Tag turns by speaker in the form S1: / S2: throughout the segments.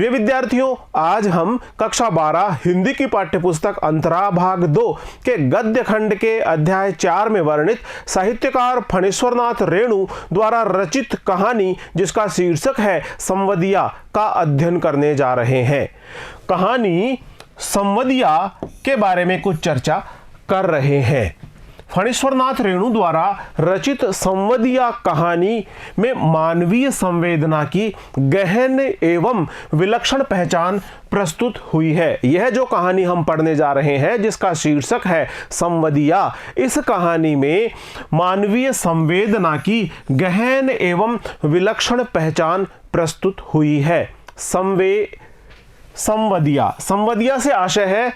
S1: प्रिय विद्यार्थियों, आज हम कक्षा 12 हिंदी की पाठ्यपुस्तक अंतरा भाग 2 के गद्य खंड के अध्याय 4 में वर्णित साहित्यकार फणीश्वरनाथ रेणु द्वारा रचित कहानी जिसका शीर्षक है संवदिया का अध्ययन करने जा रहे हैं। कहानी संवदिया के बारे में कुछ चर्चा कर रहे हैं। फणीश्वरनाथ रेणु द्वारा रचित संवदिया कहानी में मानवीय संवेदना की गहन एवं विलक्षण पहचान प्रस्तुत हुई है। यह जो कहानी हम पढ़ने जा रहे हैं जिसका शीर्षक है संवदिया, इस कहानी में मानवीय संवेदना की गहन एवं विलक्षण पहचान प्रस्तुत हुई है। संवदिया से आशय है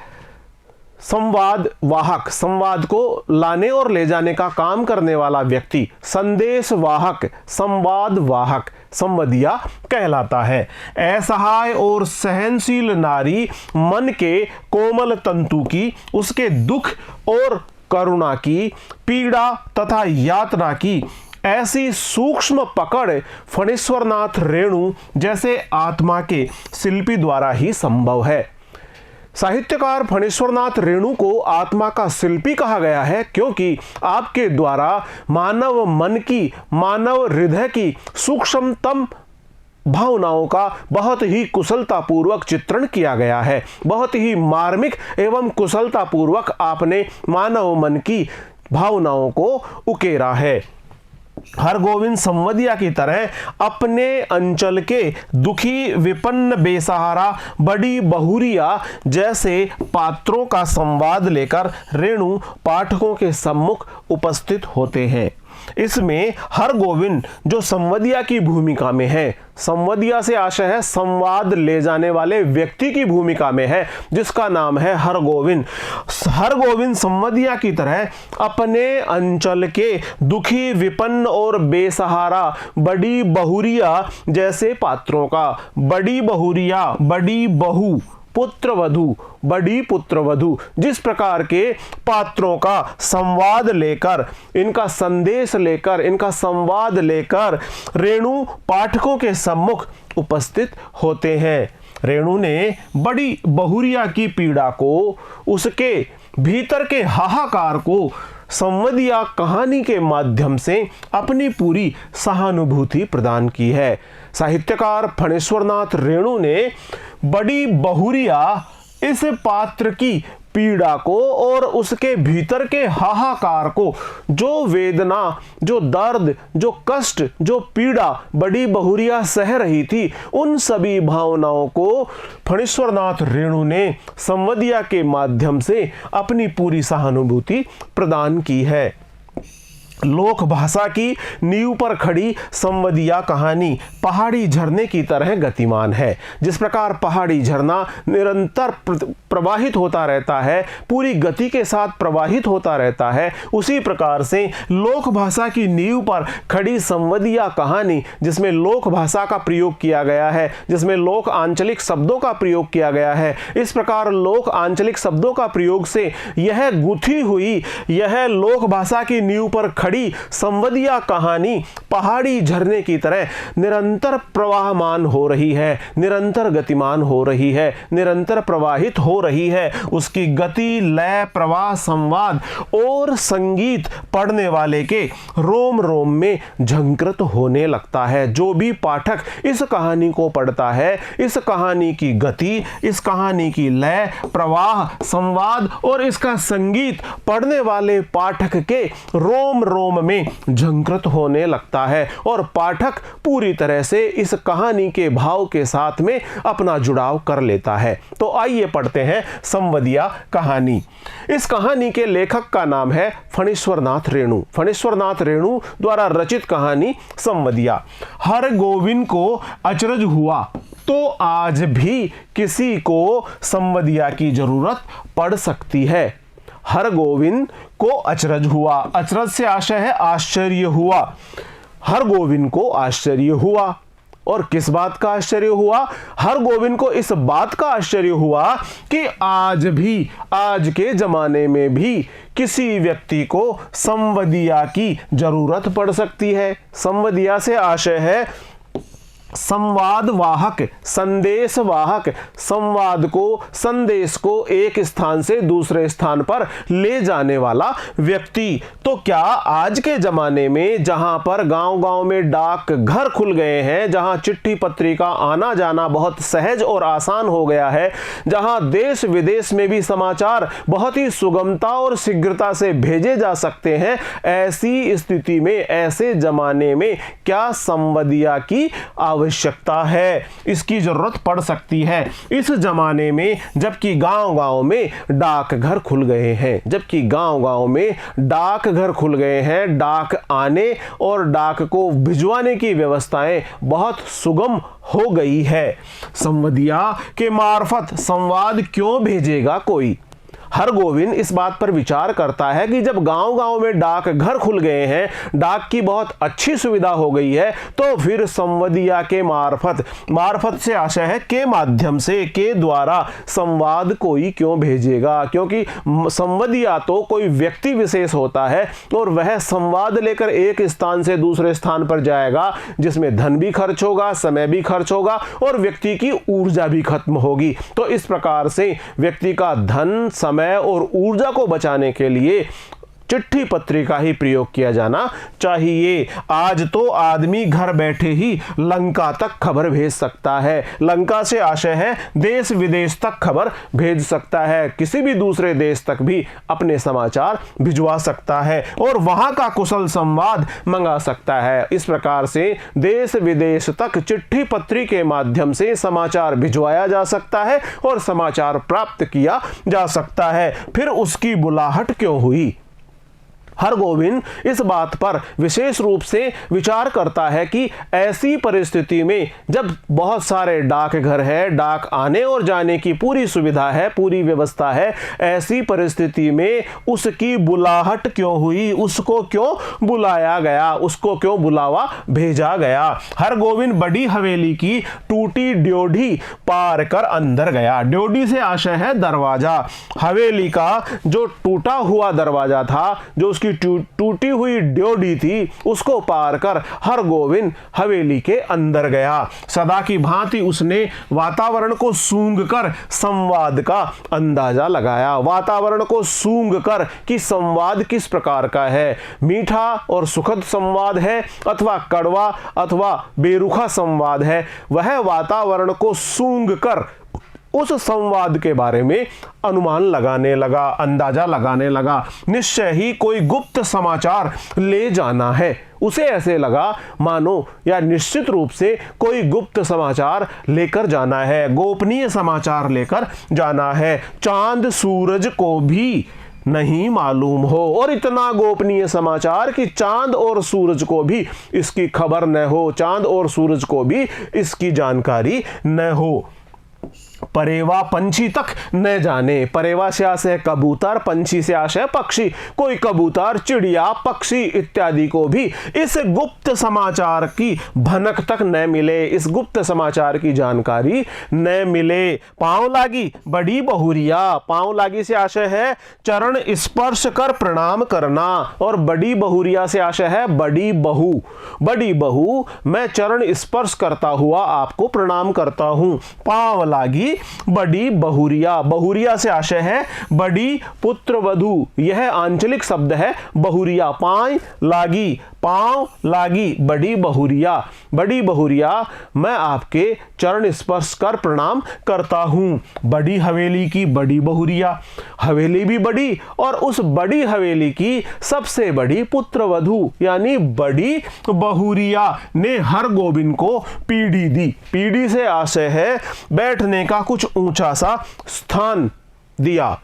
S1: संवाद वाहक, संवाद को लाने और ले जाने का काम करने वाला व्यक्ति, संदेश वाहक, संवाद वाहक संवदिया कहलाता है। असहाय और सहनशील नारी मन के कोमल तंतु की, उसके दुख और करुणा की, पीड़ा तथा यातना की ऐसी सूक्ष्म पकड़ फणीश्वरनाथ रेणु जैसे आत्मा के शिल्पी द्वारा ही संभव है। साहित्यकार फणीश्वरनाथ रेणु को आत्मा का शिल्पी कहा गया है क्योंकि आपके द्वारा मानव मन की, मानव हृदय की सूक्ष्मतम भावनाओं का बहुत ही कुशलतापूर्वक चित्रण किया गया है। बहुत ही मार्मिक एवं कुशलतापूर्वक आपने मानव मन की भावनाओं को उकेरा है। हरगोविंद संवदिया की तरह अपने अंचल के दुखी, विपन्न, बेसहारा, बड़ी बहुरिया जैसे पात्रों का संवाद लेकर रेणु पाठकों के सम्मुख उपस्थित होते हैं। इसमें हरगोविंद जो संवदिया की भूमिका में है, संवदिया से आशय है संवाद ले जाने वाले व्यक्ति की भूमिका में है जिसका नाम है हरगोविंद। हरगोविंद संवदिया की तरह अपने अंचल के दुखी, विपन्न और बेसहारा बड़ी बहुरिया जैसे पात्रों का, बड़ी बहुरिया, बड़ी बहू, पुत्रवधू, बड़ी पुत्रवधू, जिस प्रकार के पात्रों का संवाद लेकर, इनका संदेश लेकर, इनका संवाद लेकर रेणु पाठकों के सम्मुख उपस्थित होते हैं। रेणु ने बड़ी बहुरिया की पीड़ा को, उसके भीतर के हाहाकार को संवदिया कहानी के माध्यम से अपनी पूरी सहानुभूति प्रदान की है। साहित्यकार फणीश्वरनाथ रेणु ने बड़ी बहुरिया इस पात्र की पीड़ा को और उसके भीतर के हाहाकार को, जो वेदना, जो दर्द, जो कष्ट, जो पीड़ा बड़ी बहुरिया सह रही थी, उन सभी भावनाओं को फणीश्वरनाथ रेणु ने संवदिया के माध्यम से अपनी पूरी सहानुभूति प्रदान की है। लोक भाषा की नींव पर खड़ी संवदिया कहानी पहाड़ी झरने की तरह गतिमान है। जिस प्रकार पहाड़ी झरना निरंतर प्रवाहित होता रहता है, पूरी गति के साथ प्रवाहित होता रहता है, उसी प्रकार से लोक भाषा की नींव पर खड़ी संवदिया कहानी, जिसमें लोक भाषा का प्रयोग किया गया है, जिसमें लोक आंचलिक शब्दों का प्रयोग किया गया है, इस प्रकार लोक आंचलिक शब्दों का प्रयोग से यह गुथी हुई, यह लोक भाषा की नींव पर खड़ी संवदिया कहानी पहाड़ी झरने की तरह निरंतर प्रवाहमान हो रही है, निरंतर गतिमान हो रही है, निरंतर प्रवाहित हो रही है। उसकी गति, लय, प्रवाह, संवाद और संगीत पढ़ने वाले के रोम रोम में झंकृत होने लगता है। जो भी पाठक इस कहानी को पढ़ता है, इस कहानी की गति, इस कहानी की लय, प्रवाह, संवाद और इसका संगीत पढ़ने वाले पाठक के रोम रोम में झंकृत होने लगता है और पाठक पूरी तरह से इस कहानी के भाव के साथ में अपना जुड़ाव कर लेता है। तो आइए पढ़ते हैं संवदिया कहानी। इस कहानी के लेखक का नाम है फणीश्वरनाथ रेणु। फणीश्वरनाथ रेणु द्वारा रचित कहानी संवदिया। हरगोविंद को अचरज हुआ तो आज भी किसी को संवदिया की जरूरत पड़ सकती है। हरगोविंद को अचरज हुआ, अचरज से आशय है आश्चर्य हुआ। हरगोविंद को आश्चर्य हुआ, और किस बात का आश्चर्य हुआ? हरगोविंद को इस बात का आश्चर्य हुआ कि आज भी, आज के जमाने में भी किसी व्यक्ति को संवदिया की जरूरत पड़ सकती है। संवदिया से आशय है संवाद वाहक, संदेश वाहक, संवाद को, संदेश को एक स्थान से दूसरे स्थान पर ले जाने वाला व्यक्ति। तो क्या आज के जमाने में जहां पर गांव-गांव में डाक घर खुल गए हैं, जहां चिट्ठी पत्री का आना जाना बहुत सहज और आसान हो गया है, जहां देश विदेश में भी समाचार बहुत ही सुगमता और शीघ्रता से भेजे जा सकते हैं, ऐसी स्थिति में, ऐसे जमाने में क्या संवादिया की आवश्यकता है, इसकी जरूरत पड़ सकती है। इस जमाने में जबकि गांव-गांव में डाकघर खुल गए हैं, जबकि गांव-गांव में डाकघर खुल गए हैं, डाक आने और डाक को भिजवाने की व्यवस्थाएं बहुत सुगम हो गई है। संवादिया के मार्फत संवाद क्यों भेजेगा कोई? हरगोविंद इस बात पर विचार करता है कि जब गांव-गांव में डाक घर खुल गए हैं, डाक की बहुत अच्छी सुविधा हो गई है, तो फिर संवादिया के मार्फत से आशय है के माध्यम से, के द्वारा संवाद कोई क्यों भेजेगा? क्योंकि संवादिया तो कोई व्यक्ति विशेष होता है और वह संवाद लेकर एक स्थान से दूसरे स्थान पर जाएगा, जिसमें धन भी खर्च होगा, समय भी खर्च होगा और व्यक्ति की ऊर्जा भी खत्म होगी। तो इस प्रकार से व्यक्ति का धन, समय और ऊर्जा को बचाने के लिए चिट्ठी पत्री का ही प्रयोग किया जाना चाहिए। आज तो आदमी घर बैठे ही लंका तक खबर भेज सकता है। लंका से आशय है देश विदेश तक खबर भेज सकता है, किसी भी दूसरे देश तक भी अपने समाचार भिजवा सकता है और वहां का कुशल संवाद मंगा सकता है। इस प्रकार से देश विदेश तक चिट्ठी पत्री के माध्यम से समाचार भिजवाया जा सकता है और समाचार प्राप्त किया जा सकता है। फिर उसकी बुलाहट क्यों हुई? हरगोविंद इस बात पर विशेष रूप से विचार करता है कि ऐसी परिस्थिति में जब बहुत सारे डाकघर है, डाक आने और जाने की पूरी सुविधा है, पूरी व्यवस्था है, ऐसी परिस्थिति में उसकी बुलाहट क्यों हुई? उसको क्यों बुलाया गया? उसको क्यों बुलावा भेजा गया? हरगोविंद बड़ी हवेली की टूटी ड्योढ़ी पार कर अंदर गया। ड्योढ़ी से आशय है दरवाजा। हवेली का जो टूटा हुआ दरवाजा था, जो टूटी हुई ड्योढ़ी थी, उसको पार कर हरगोविंद हवेली के अंदर गया। सदा की भांति उसने वातावरण को सूंघकर संवाद का अंदाजा लगाया। वातावरण को सूंघकर कि संवाद किस प्रकार का है, मीठा और सुखद संवाद है अथवा कड़वा अथवा बेरुखा संवाद है, वह वातावरण को सूंघकर उस संवाद के बारे में अनुमान लगाने लगा, अंदाजा लगाने लगा। निश्चय ही कोई गुप्त समाचार ले जाना है। उसे ऐसे लगा मानो या निश्चित रूप से कोई गुप्त समाचार लेकर जाना है, गोपनीय समाचार लेकर जाना है। चांद सूरज को भी नहीं मालूम हो, और इतना गोपनीय समाचार कि चांद और सूरज को भी इसकी खबर न हो, चांद और सूरज को भी इसकी जानकारी न हो। परेवा पंछी तक न जाने। परेवा से आशय है कबूतर, पंछी से आशय है पक्षी। कोई कबूतर, चिड़िया, पक्षी इत्यादि को भी इस गुप्त समाचार की भनक तक न मिले, इस गुप्त समाचार की जानकारी न मिले। पांव लागी बड़ी बहुरिया। पांव लागी से आशय है चरण स्पर्श कर प्रणाम करना, और बड़ी बहुरिया से आशय है बड़ी बहू। बड़ी बहू, मैं चरण स्पर्श करता हुआ आपको प्रणाम करता हूं। पांव लागी बड़ी बहुरिया। बहुरिया से आशय है बड़ी पुत्र वधू। यह आंचलिक शब्द है बहुरिया। पांव लागी, पांव लागी बड़ी बहुरिया। बड़ी बहुरिया, मैं आपके चरण स्पर्श कर प्रणाम करता हूं। बड़ी हवेली की बड़ी बहुरिया। हवेली भी बड़ी, और उस बड़ी हवेली की सबसे बड़ी पुत्र वधू यानी बड़ी बहुरिया ने हरगोविंद को पीढ़ी दी। पीढ़ी से आशय है बैठने का कुछ ऊंचा सा स्थान दिया,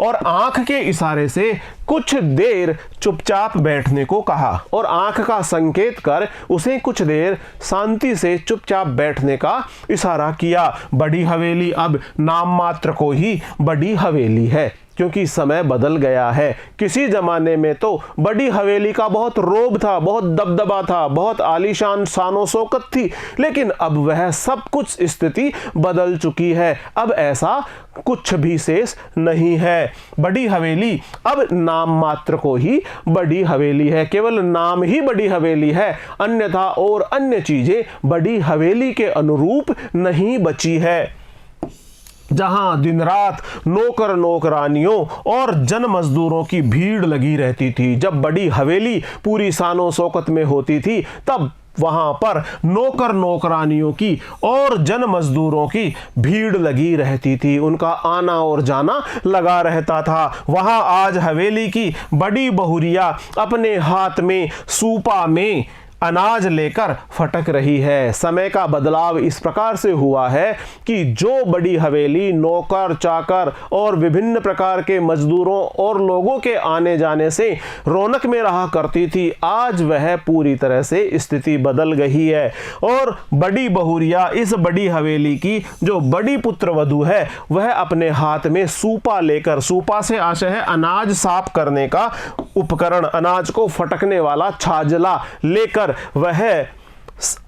S1: और आंख के इशारे से कुछ देर चुपचाप बैठने को कहा, और आंख का संकेत कर उसे कुछ देर शांति से चुपचाप बैठने का इशारा किया। बड़ी हवेली अब नाम मात्र को ही बड़ी हवेली है, क्योंकि समय बदल गया है। किसी जमाने में तो बड़ी हवेली का बहुत रोब था, बहुत दबदबा था, बहुत आलीशान शानो शौकत थी, लेकिन अब वह सब कुछ स्थिति बदल चुकी है। अब ऐसा कुछ भी शेष नहीं है। बड़ी हवेली अब नाम मात्र को ही बड़ी हवेली है, केवल नाम ही बड़ी हवेली है, अन्यथा और अन्य चीजें बड़ी हवेली के अनुरूप नहीं बची है। जहां दिन रात नौकर नौकरानियों और जन मजदूरों की भीड़ लगी रहती थी। जब बड़ी हवेली पूरी शानो शौकत में होती थी, तब वहां पर नौकर नौकरानियों की और जन मजदूरों की भीड़ लगी रहती थी, उनका आना और जाना लगा रहता था। वहां आज हवेली की बड़ी बहुरिया अपने हाथ में सूपा में अनाज लेकर फटक रही है। समय का बदलाव इस प्रकार से हुआ है कि जो बड़ी हवेली नौकर चाकर और विभिन्न प्रकार के मजदूरों और लोगों के आने जाने से रौनक में रहा करती थी, आज वह पूरी तरह से स्थिति बदल गई है। और बड़ी बहुरिया इस बड़ी हवेली की जो बड़ी पुत्रवधू है, वह अपने हाथ में सूपा लेकर, सूपा से आशय है अनाज साफ करने का उपकरण, अनाज को फटकने वाला छाजला लेकर वह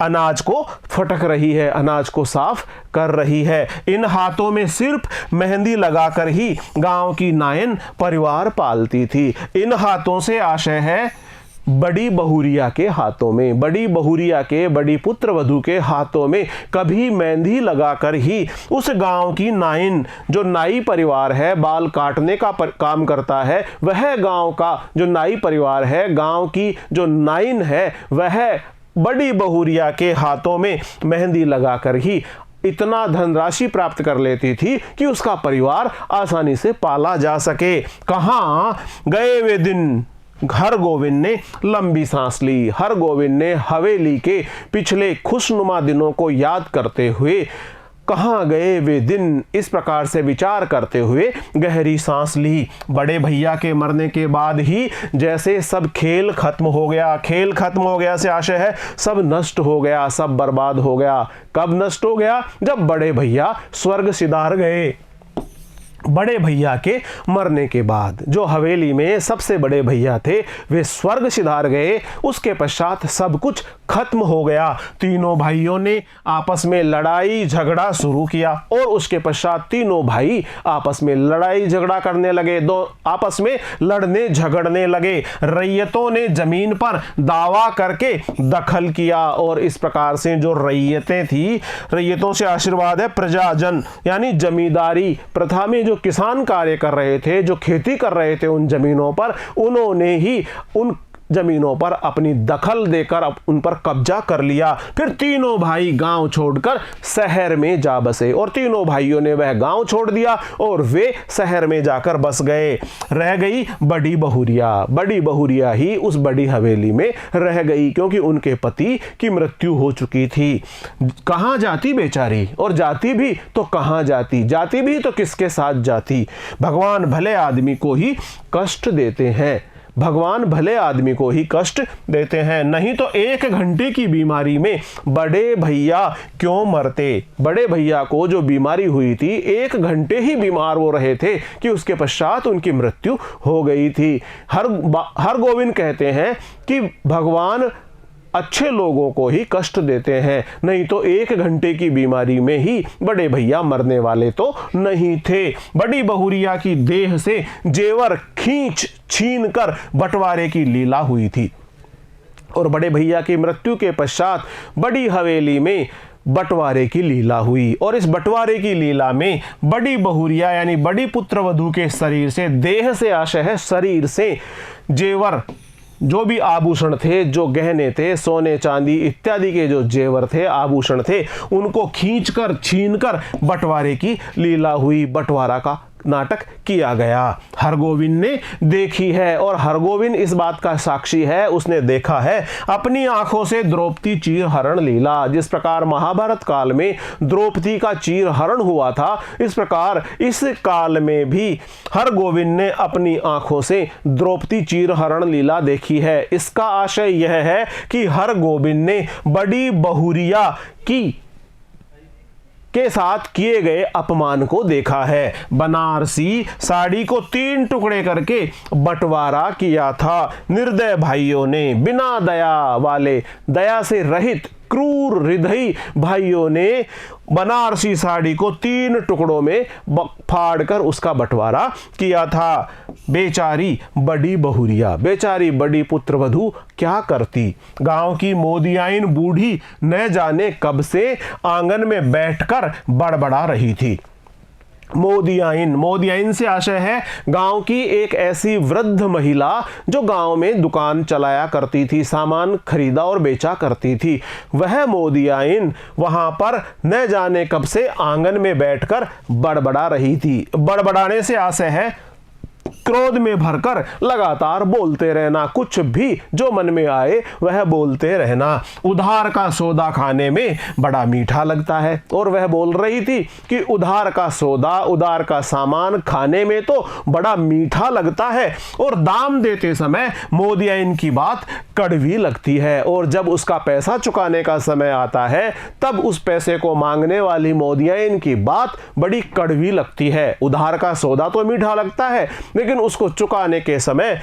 S1: अनाज को फटक रही है, अनाज को साफ कर रही है। इन हाथों में सिर्फ मेहंदी लगाकर ही गांव की नायन परिवार पालती थी। इन हाथों से आशय है बड़ी बहुरिया के हाथों में, बड़ी बहुरिया के बड़ी पुत्रवधू के हाथों में कभी मेहंदी लगाकर ही उस गांव की नाइन, जो नाई परिवार है, बाल काटने का काम करता है, वह गांव का जो नाई परिवार है, गांव की जो नाइन है, वह बड़ी बहुरिया के हाथों में मेहंदी लगाकर ही इतना धनराशि प्राप्त कर लेती थी कि उसका परिवार आसानी से पाला जा सके। कहाँ गए वे दिन, हर गोविंद ने लंबी सांस ली। हर गोविंद ने हवेली के पिछले खुशनुमा दिनों को याद करते हुए कहाँ गए वे दिन, इस प्रकार से विचार करते हुए गहरी सांस ली। बड़े भैया के मरने के बाद ही जैसे सब खेल खत्म हो गया। खेल खत्म हो गया से आशय है सब नष्ट हो गया, सब बर्बाद हो गया। कब नष्ट हो गया? जब बड़े भैया स्वर्ग सिधार गए। बड़े भैया के मरने के बाद जो हवेली में सबसे बड़े भैया थे वे स्वर्ग सिधार गए। उसके पश्चात सब कुछ खत्म हो गया। तीनों भाइयों ने आपस में लड़ाई झगड़ा शुरू किया और उसके पश्चात तीनों भाई आपस में लड़ाई झगड़ा करने लगे, दो आपस में लड़ने झगड़ने लगे। रैयतों ने जमीन पर दावा करके दखल किया और इस प्रकार से जो रैयतें थी, रैयतों से आशीर्वाद है प्रजाजन, यानी जमींदारी प्रथा में जो किसान कार्य कर रहे थे, जो खेती कर रहे थे उन जमीनों पर, उन्होंने ही उन जमीनों पर अपनी दखल देकर उन पर कब्जा कर लिया। फिर तीनों भाई गांव छोड़कर शहर में जा बसे और तीनों भाइयों ने वह गांव छोड़ दिया और वे शहर में जाकर बस गए। रह गई बड़ी बहुरिया। बड़ी बहुरिया ही उस बड़ी हवेली में रह गई क्योंकि उनके पति की मृत्यु हो चुकी थी। कहां जाती बेचारी, और जाती भी तो कहां जाती, जाती भी तो किसके साथ जाती। भगवान भले आदमी को ही कष्ट देते हैं, भगवान भले आदमी को ही कष्ट देते हैं। नहीं तो 1 घंटे की बीमारी में बड़े भैया क्यों मरते। बड़े भैया को जो बीमारी हुई थी, 1 घंटे ही बीमार वो रहे थे कि उसके पश्चात उनकी मृत्यु हो गई थी। हर गोविंद कहते हैं कि भगवान अच्छे लोगों को ही कष्ट देते हैं, नहीं तो 1 घंटे की बीमारी में ही बड़े भैया मरने वाले तो नहीं थे। बड़ी बहुरिया की देह से जेवर खींच छीन कर बंटवारे की लीला हुई थी और बड़े भैया की मृत्यु के पश्चात बड़ी हवेली में बंटवारे की लीला हुई और इस बंटवारे की लीला में बड़ी बहुरिया यानी बड़ी पुत्रवधू के शरीर से, देह से आशय है शरीर से, जेवर जो भी आभूषण थे, जो गहने थे, सोने चांदी इत्यादि के जो जेवर थे, आभूषण थे, उनको खींचकर छीनकर बंटवारे की लीला हुई। बंटवारा का नाटक किया गया। हरगोविंद ने देखी है और हरगोविंद इस बात का साक्षी है, उसने देखा है अपनी आंखों से द्रौपदी चीर हरण लीला। जिस प्रकार महाभारत काल में द्रौपदी का चीर हरण हुआ था, इस प्रकार इस काल में भी हरगोविंद ने अपनी आंखों से द्रौपदी चीर हरण लीला देखी है। इसका आशय यह है कि हरगोविंद ने बड़ी बहुरिया की के साथ किए गए अपमान को देखा है। बनारसी साड़ी को 3 टुकड़े करके बंटवारा किया था। निर्दय भाइयों ने, बिना दया वाले, दया से रहित क्रूर हृदयी भाइयों ने बनारसी साड़ी को 3 टुकड़ों में फाड़कर उसका बंटवारा किया था। बेचारी बड़ी बहुरिया, बेचारी बड़ी पुत्रवधू क्या करती। गांव की मोदियाइन बूढ़ी न जाने कब से आंगन में बैठकर बड़बड़ा रही थी। मोदियाइन से आशय है गांव की एक ऐसी वृद्ध महिला जो गांव में दुकान चलाया करती थी, सामान खरीदा और बेचा करती थी। वह मोदियाइन वहां पर न जाने कब से आंगन में बैठकर बड़बड़ा रही थी। बड़बड़ाने से आशय है क्रोध में भरकर लगातार बोलते रहना, कुछ भी जो मन में आए वह बोलते रहना। उधार का सौदा खाने में बड़ा मीठा लगता है, और वह बोल रही थी कि उधार का सौदा, उधार का सामान खाने में तो बड़ा मीठा लगता है, और दाम देते समय मोदियाइन की बात कड़वी लगती है, और जब उसका पैसा चुकाने का समय आता है तब उस पैसे को मांगने वाली मोदियाइन की बात बड़ी कड़वी लगती है। उधार का सौदा तो मीठा लगता है, लेकिन उसको चुकाने के समय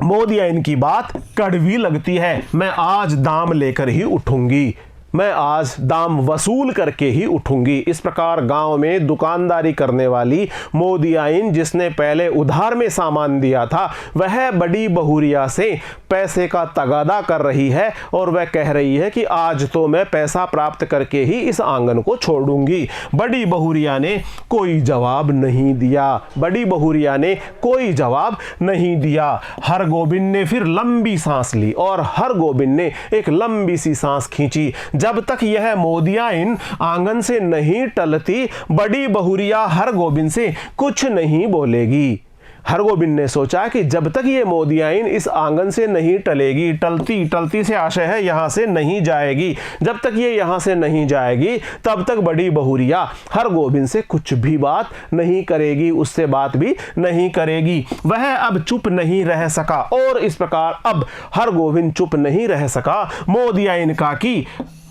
S1: मोदियाइन की बात कड़वी लगती है। मैं आज दाम लेकर ही उठूंगी, मैं आज दाम वसूल करके ही उठूंगी। इस प्रकार गांव में दुकानदारी करने वाली मोदियाइन, जिसने पहले उधार में सामान दिया था, वह बड़ी बहुरिया से पैसे का तगादा कर रही है, और वह कह रही है कि आज तो मैं पैसा प्राप्त करके ही इस आंगन को छोड़ूंगी। बड़ी बहुरिया ने कोई जवाब नहीं दिया। बड़ी बहुरिया ने कोई जवाब नहीं दिया। हरगोविंद ने फिर लंबी सांस ली, और हरगोविंद ने एक लंबी सी सांस खींची। जब तक यह मोदियाइन आंगन से नहीं टलती, बड़ी बहुरिया हरगोविंद से कुछ नहीं बोलेगी। हरगोविंद ने सोचा कि जब तक ये मोदियाइन इस आंगन से नहीं टलेगी, टलती से आशय है यहां से नहीं जाएगी, जब तक ये यहां से नहीं जाएगी तब तक बड़ी बहुरिया हरगोविंद से कुछ भी बात नहीं करेगी, उससे बात भी नहीं करेगी। वह अब चुप नहीं रह सका, और इस प्रकार अब हरगोविंद चुप नहीं रह सका। मोदियाइन का कि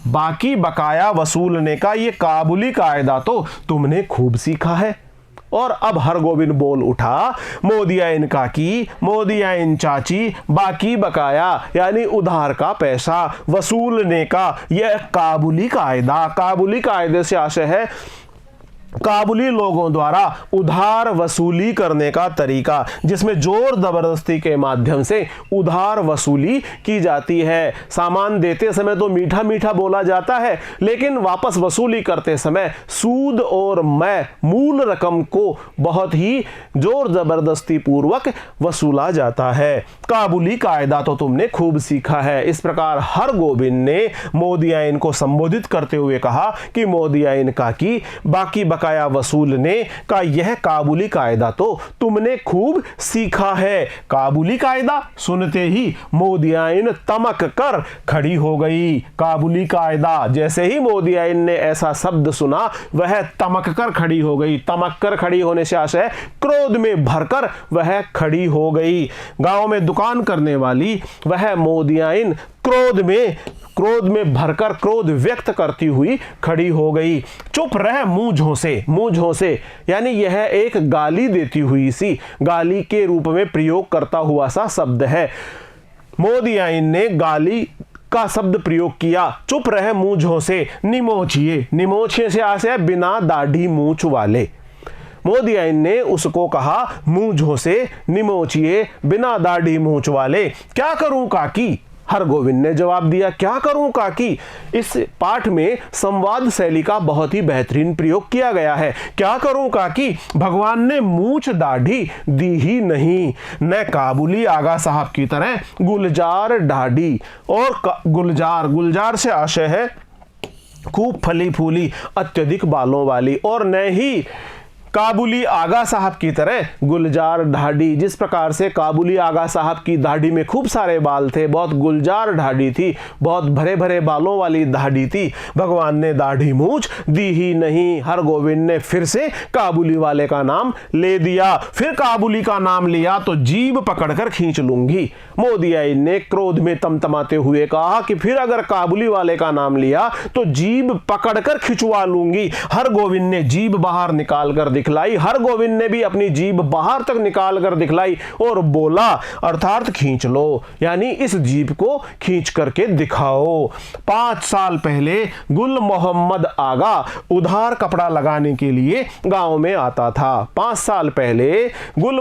S1: बाकी बकाया वसूलने का ये काबुली कायदा तो तुमने खूब सीखा है। और अब हरगोविंद बोल उठा, मोदियाइन काकी, मोदियाइन चाची, बाकी बकाया यानी उधार का पैसा वसूलने का यह काबुली कायदा, काबुली कायदे से आशय है काबुली लोगों द्वारा उधार वसूली करने का तरीका, जिसमें जोर जबरदस्ती के माध्यम से उधार वसूली की जाती है। सामान देते समय तो मीठा मीठा बोला जाता है, लेकिन वापस वसूली करते समय सूद और मूल रकम को बहुत ही जोर जबरदस्ती पूर्वक वसूला जाता है। काबुली कायदा तो तुमने खूब सीखा है। इस प्रकार हरगोविंद ने मोदियाइन को संबोधित करते हुए कहा कि मोदियाइन काकी, बाकी बकाया वसूलने का यह काबुली कायदा तो तुमने खूब सीखा है। काबुली कायदा सुनते ही मोदियाइन तमक कर खड़ी हो गई। काबुली कायदा, जैसे ही मोदियाइन ने ऐसा शब्द सुना वह तमक कर खड़ी हो गई। तमक कर खड़ी होने से आशय क्रोध में भरकर वह खड़ी हो गई। गांव में दुकान करने वाली वह मोदियाइन क्रोध में भरकर क्रोध व्यक्त करती हुई खड़ी हो गई। चुप रह मुंह झोंसे यानी यह एक गाली देती हुई सी, गाली के रूप में प्रयोग करता हुआ सा शब्द है। मोदियाइन ने गाली का शब्द प्रयोग किया। चुप रह मुंह झोंसे, निमोचिए से आशय बिना दाढ़ी मूंछ वाले। मोदियाइन ने उसको कहा मुंह झोंसे, निमोचिए, बिना दाढ़ी मूंछ वाले। क्या करूं काकी? हरगोविंद ने जवाब दिया, क्या करूं काकी? इस पाठ में संवाद शैली का बहुत ही बेहतरीन प्रयोग किया गया है। क्या करूं काकी? भगवान ने मूंछ दाढ़ी दी ही नहीं, न काबुली आगा साहब की तरह गुलजार दाढ़ी। और गुलजार से आशय है खूब फली फूली अत्यधिक बालों वाली, और न ही काबुली आगा साहब की तरह गुलजार ढाडी। जिस प्रकार से काबुली आगा साहब की दाढ़ी में खूब सारे बाल थे, बहुत गुलजार ढाडी थी, बहुत भरे भरे बालों वाली दाढ़ी थी, भगवान ने दाढ़ी मूछ दी ही नहीं। हरगोविंद ने फिर से काबुली वाले का नाम ले दिया। फिर काबुली का नाम लिया तो जीभ पकड़कर खींच लूंगी। मोदी आई ने क्रोध में तमतमाते हुए कहा कि फिर अगर काबुली वाले का नाम लिया तो जीभ पकड़कर खिंचवा लूंगी। हरगोविंद ने जीभ बाहर निकाल कर दिखलाई। हरगोविंद ने भी अपनी जीभ बाहर तक निकाल कर दिखलाई और बोला, अर्थात खींच लो, यानी इस जीभ को खींच करके दिखाओ। 5 साल पहले गुल मोहम्मद आगा उधार कपड़ा लगाने के लिए गांव में आता था। 5 साल पहले गुल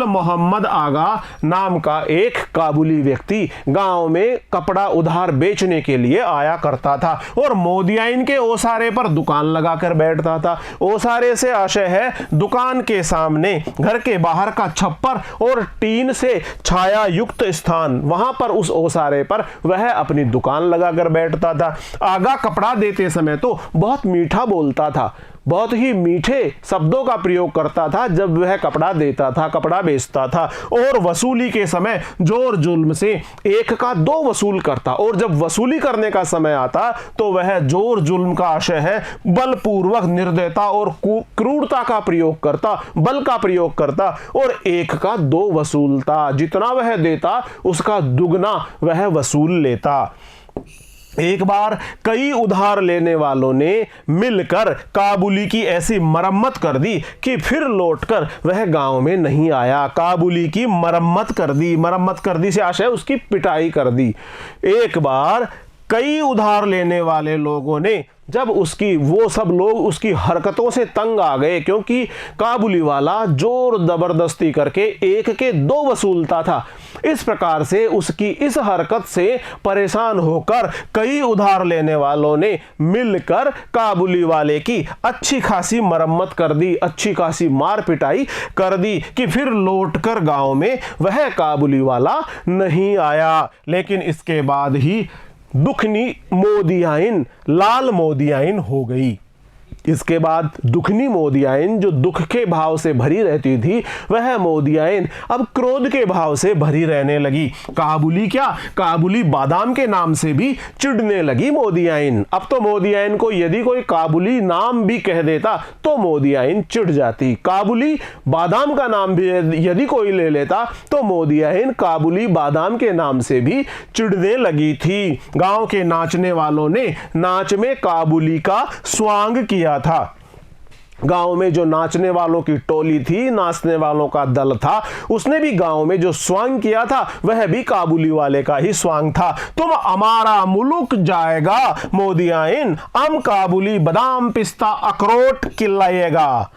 S1: मोहम्मद आगा नाम का एक काबुली व्यक्ति गांव में कपड़ा उधार बेचने के लिए आया करता था और मोदियाइन के ओसारे पर दुकान लगाकर बैठता था। ओसारे से आशय है दुकान के सामने घर के बाहर का छप्पर और टीन से छाया युक्त स्थान, वहां पर उस ओसारे पर वह अपनी दुकान लगाकर बैठता था। आगा कपड़ा देते समय तो बहुत मीठा बोलता था, बहुत ही मीठे शब्दों का प्रयोग करता था जब वह कपड़ा देता था, कपड़ा बेचता था। और वसूली के समय जोर जुल्म से 1 का 2 वसूल करता, और जब वसूली करने का समय आता तो वह जोर जुल्म का आशय है बलपूर्वक निर्दयता और क्रूरता का प्रयोग करता, बल का प्रयोग करता और 1 का 2 वसूलता। जितना वह देता उसका दुगना वह वसूल लेता। एक बार कई उधार लेने वालों ने मिलकर काबुली की ऐसी मरम्मत कर दी कि फिर लौटकर वह गांव में नहीं आया। काबुली की मरम्मत कर दी से आशय उसकी पिटाई कर दी। एक बार कई उधार लेने वाले लोगों ने जब वो सब लोग उसकी हरकतों से तंग आ गए, क्योंकि काबुली वाला जोर जबरदस्ती करके 1 के 2 वसूलता था। इस प्रकार से उसकी इस हरकत से परेशान होकर कई उधार लेने वालों ने मिलकर काबुली वाले की अच्छी खासी मरम्मत कर दी, अच्छी खासी मार पिटाई कर दी कि फिर लौटकर गांव में वह काबुली वाला नहीं आया। लेकिन इसके बाद ही दुखनी मोदियाइन लाल मोदियाइन हो गई। इसके बाद दुखनी मोदियाइन जो दुख के भाव से भरी रहती थी, वह मोदियाइन अब क्रोध के भाव से भरी रहने लगी। काबुली बादाम के नाम से भी चिढ़ने लगी मोदियाइन। अब तो मोदियाइन को यदि कोई काबुली नाम भी कह देता तो मोदियाइन चिढ़ जाती। काबुली बादाम का नाम भी यदि कोई ले लेता तो मोदियाइन काबुली बादाम के नाम से भी चिढ़ने लगी थी। गांव के नाचने वालों ने नाच में काबुली का स्वांग किया था। गांव में जो नाचने वालों की टोली थी, नाचने वालों का दल था, उसने भी गांव में जो स्वांग किया था वह भी काबुली वाले का ही स्वांग था। तुम हमारा मुल्क जाएगा मोदियाइन, हम काबुली बादाम पिस्ता अखरोट खिलाएगा।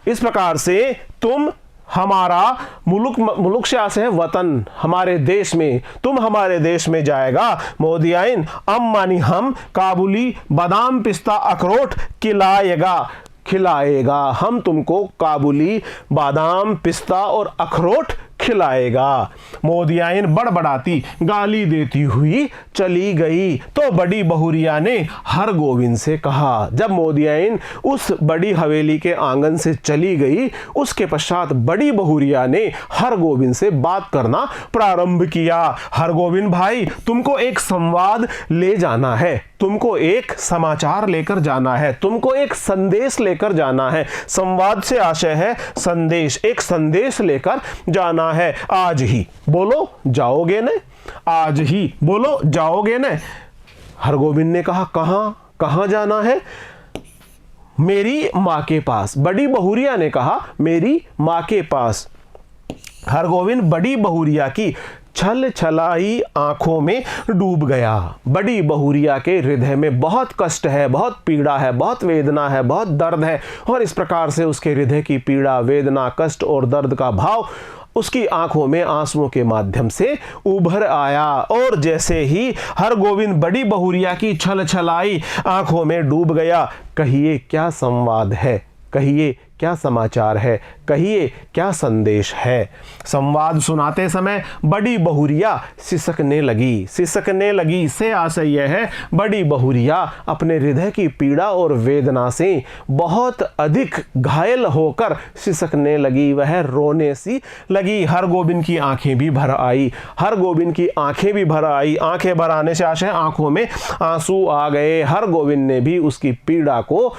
S1: इस प्रकार से तुम हमारा मुल्क से आसे है वतन, हमारे देश में, तुम हमारे देश में जाएगा मोदियाइन, मानी हम काबुली बादाम पिस्ता अखरोट खिलाएगा, हम तुमको काबुली बादाम पिस्ता और अखरोट खिलाएगा। मोदियाइन बड़बड़ाती गाली देती हुई चली गई तो बड़ी बहुरिया ने हरगोविंद से कहा। जब मोदियाइन उस बड़ी हवेली के आंगन से चली गई, उसके पश्चात बड़ी बहुरिया ने हरगोविंद से बात करना प्रारंभ किया। हरगोविंद भाई, तुमको एक संवाद ले जाना है, तुमको एक समाचार लेकर जाना है, तुमको एक संदेश लेकर जाना है। संवाद से आशय है संदेश, एक संदेश लेकर जाना है। आज ही बोलो जाओगे न? आज ही बोलो जाओगे न? हरगोविंद ने कहा, कहां जाना है? मेरी मां के पास। बड़ी बहुरिया ने कहा, मेरी मां के पास। हरगोविंद बड़ी बहुरिया की छल छलाई आंखों में डूब गया। बड़ी बहुरिया के हृदय में बहुत कष्ट है, बहुत पीड़ा है, बहुत वेदना है, बहुत दर्द है, और इस प्रकार से उसके हृदय की पीड़ा, वेदना, कष्ट और दर्द का भाव उसकी आंखों में आंसुओं के माध्यम से उभर आया। और जैसे ही हरगोविंद बड़ी बहुरिया की छल छलाई आंखों में डूब गया, कहिए क्या संवाद है, कहिए क्या समाचार है, कहिए क्या संदेश है। संवाद सुनाते समय बड़ी बहुरिया सिसकने लगी। सिसकने लगी से आशय यह है, बड़ी बहुरिया अपने हृदय की पीड़ा और वेदना से बहुत अधिक घायल होकर सिसकने लगी, वह रोने सी लगी। हरगोविंद की आंखें भी भर आई। हरगोविंद की आंखें भी भर आई। आंखें भर आने से आशय आंखों में आंसू आ गए। हरगोविंद ने भी उसकी पीड़ा को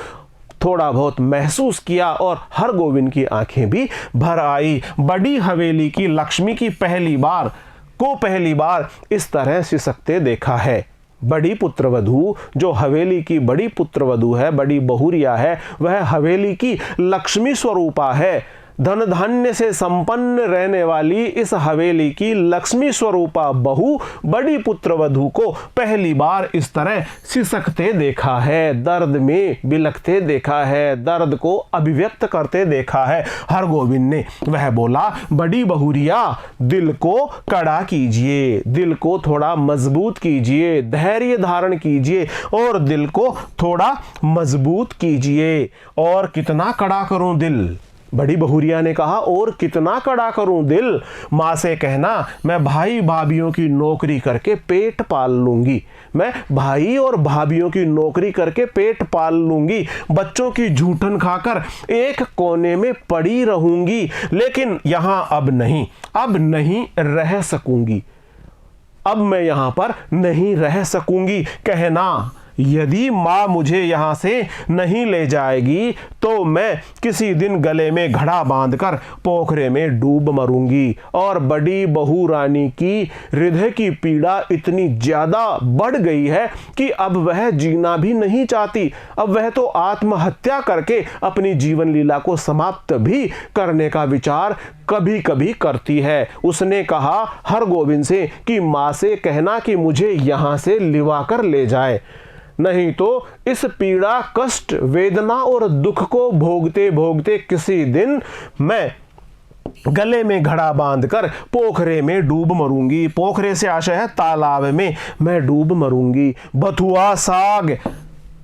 S1: थोड़ा बहुत महसूस किया और हरगोविंद की आंखें भी भर आई। बड़ी हवेली की लक्ष्मी की पहली बार इस तरह सिसकते देखा है। बड़ी पुत्रवधू, जो हवेली की बड़ी पुत्रवधू है, बड़ी बहुरिया है, वह हवेली की लक्ष्मी स्वरूपा है। धन धान्य से संपन्न रहने वाली इस हवेली की लक्ष्मी स्वरूपा बहू बड़ी पुत्रवधू को पहली बार इस तरह सिसकते देखा है, दर्द में बिलखते देखा है, दर्द को अभिव्यक्त करते देखा है। हरगोविंद ने वह बोला, बड़ी बहुरिया दिल को कड़ा कीजिए, दिल को थोड़ा मजबूत कीजिए, धैर्य धारण कीजिए और दिल को थोड़ा मजबूत कीजिए। और कितना कड़ा करूं दिल? बड़ी बहुरिया ने कहा, और कितना कड़ा करूं दिल? माँ से कहना, मैं भाई भाभियों की नौकरी करके पेट पाल लूंगी, मैं भाई और भाभियों की नौकरी करके पेट पाल लूंगी, बच्चों की जूठन खाकर एक कोने में पड़ी रहूंगी, लेकिन यहां अब नहीं रह सकूंगी, अब मैं यहां पर नहीं रह सकूंगी। कहना, यदि माँ मुझे यहाँ से नहीं ले जाएगी तो मैं किसी दिन गले में घड़ा बांधकर पोखरे में डूब मरूंगी। और बड़ी बहू रानी की हृदय की पीड़ा इतनी ज्यादा बढ़ गई है कि अब वह जीना भी नहीं चाहती। अब वह तो आत्महत्या करके अपनी जीवन लीला को समाप्त भी करने का विचार कभी कभी करती है। उसने कहा हरगोविंद से कि माँ से कहना कि मुझे यहाँ से लिवा कर ले जाए, नहीं तो इस पीड़ा, कष्ट, वेदना और दुख को भोगते भोगते किसी दिन मैं गले में घड़ा बांधकर पोखरे में डूब मरूंगी। पोखरे से आशय है तालाब में मैं डूब मरूंगी। बथुआ साग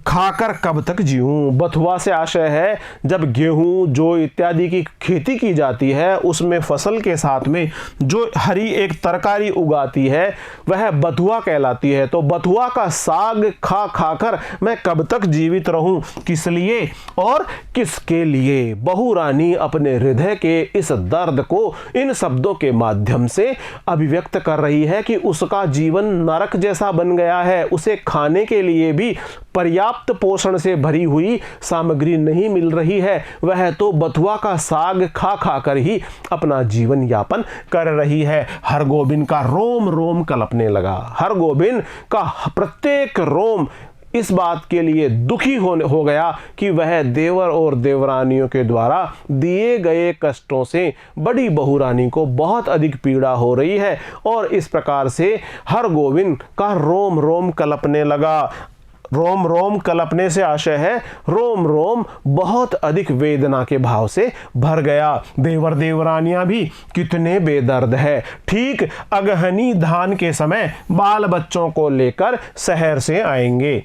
S1: खाकर कब तक जीऊं? बथुआ से आशय है जब गेहूं, जौ इत्यादि की खेती की जाती है, उसमें फसल के साथ में जो हरी एक तरकारी उगाती है वह बथुआ कहलाती है। तो बथुआ का साग खा खाकर मैं कब तक जीवित रहूं? किस लिए और किसके लिए? बहू रानी अपने हृदय के इस दर्द को इन शब्दों के माध्यम से अभिव्यक्त कर रही है कि उसका जीवन नरक जैसा बन गया है। उसे खाने के लिए भी पर्याप्त पोषण से भरी हुई सामग्री नहीं मिल रही है। वह तो बथुआ का साग खा खा कर ही अपना जीवन यापन कर रही है। हरगोविंद का रोम रोम कलपने लगा। हरगोविंद का प्रत्येक रोम इस बात के लिए दुखी हो गया कि वह देवर और देवरानियों के द्वारा दिए गए कष्टों से बड़ी बहुरानी को बहुत अधिक पीड़ा हो रही है। और इस प्रकार से हरगोविंद का रोम रोम कलपने लगा। रोम रोम कलपने से आशय है रोम रोम बहुत अधिक वेदना के भाव से भर गया। देवर देवरानियां भी कितने बेदर्द है। ठीक अगहनी धान के समय बाल बच्चों को लेकर शहर से आएंगे।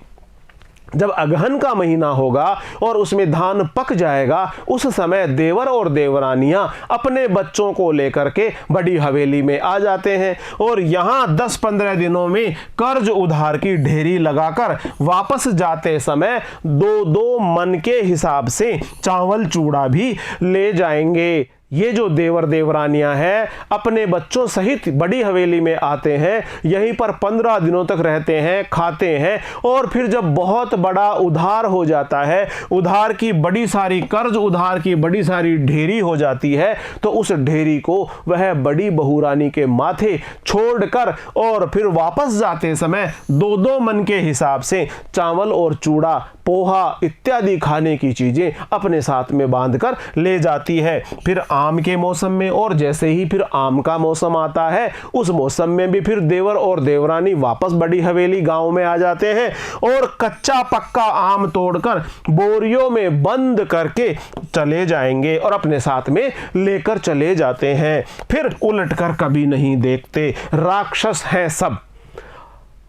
S1: जब अगहन का महीना होगा और उसमें धान पक जाएगा, उस समय देवर और देवरानियां अपने बच्चों को लेकर के बड़ी हवेली में आ जाते हैं और यहाँ 10-15 दिनों में कर्ज उधार की ढेरी लगाकर वापस जाते समय 2-2 मन के हिसाब से चावल चूड़ा भी ले जाएंगे। ये जो देवर देवरानियां हैं अपने बच्चों सहित बड़ी हवेली में आते हैं, यहीं पर 15 दिनों तक रहते हैं, खाते हैं और फिर जब बहुत बड़ा उधार हो जाता है, उधार की बड़ी सारी कर्ज उधार की बड़ी सारी ढेरी हो जाती है, तो उस ढेरी को वह बड़ी बहुरानी के माथे छोड़कर और फिर वापस जाते समय 2-2 मन के हिसाब से चावल और चूड़ा, पोहा इत्यादि खाने की चीजें अपने साथ में बांधकर ले जाती है। फिर आम के मौसम में और जैसे ही फिर आम का मौसम आता है, उस मौसम में भी फिर देवर और देवरानी वापस बड़ी हवेली गांव में आ जाते हैं और कच्चा पक्का आम तोड़कर बोरियों में बंद करके चले जाएंगे और अपने साथ में लेकर चले जाते हैं। फिर उलटकर कभी नहीं देखते। राक्षस हैं सब।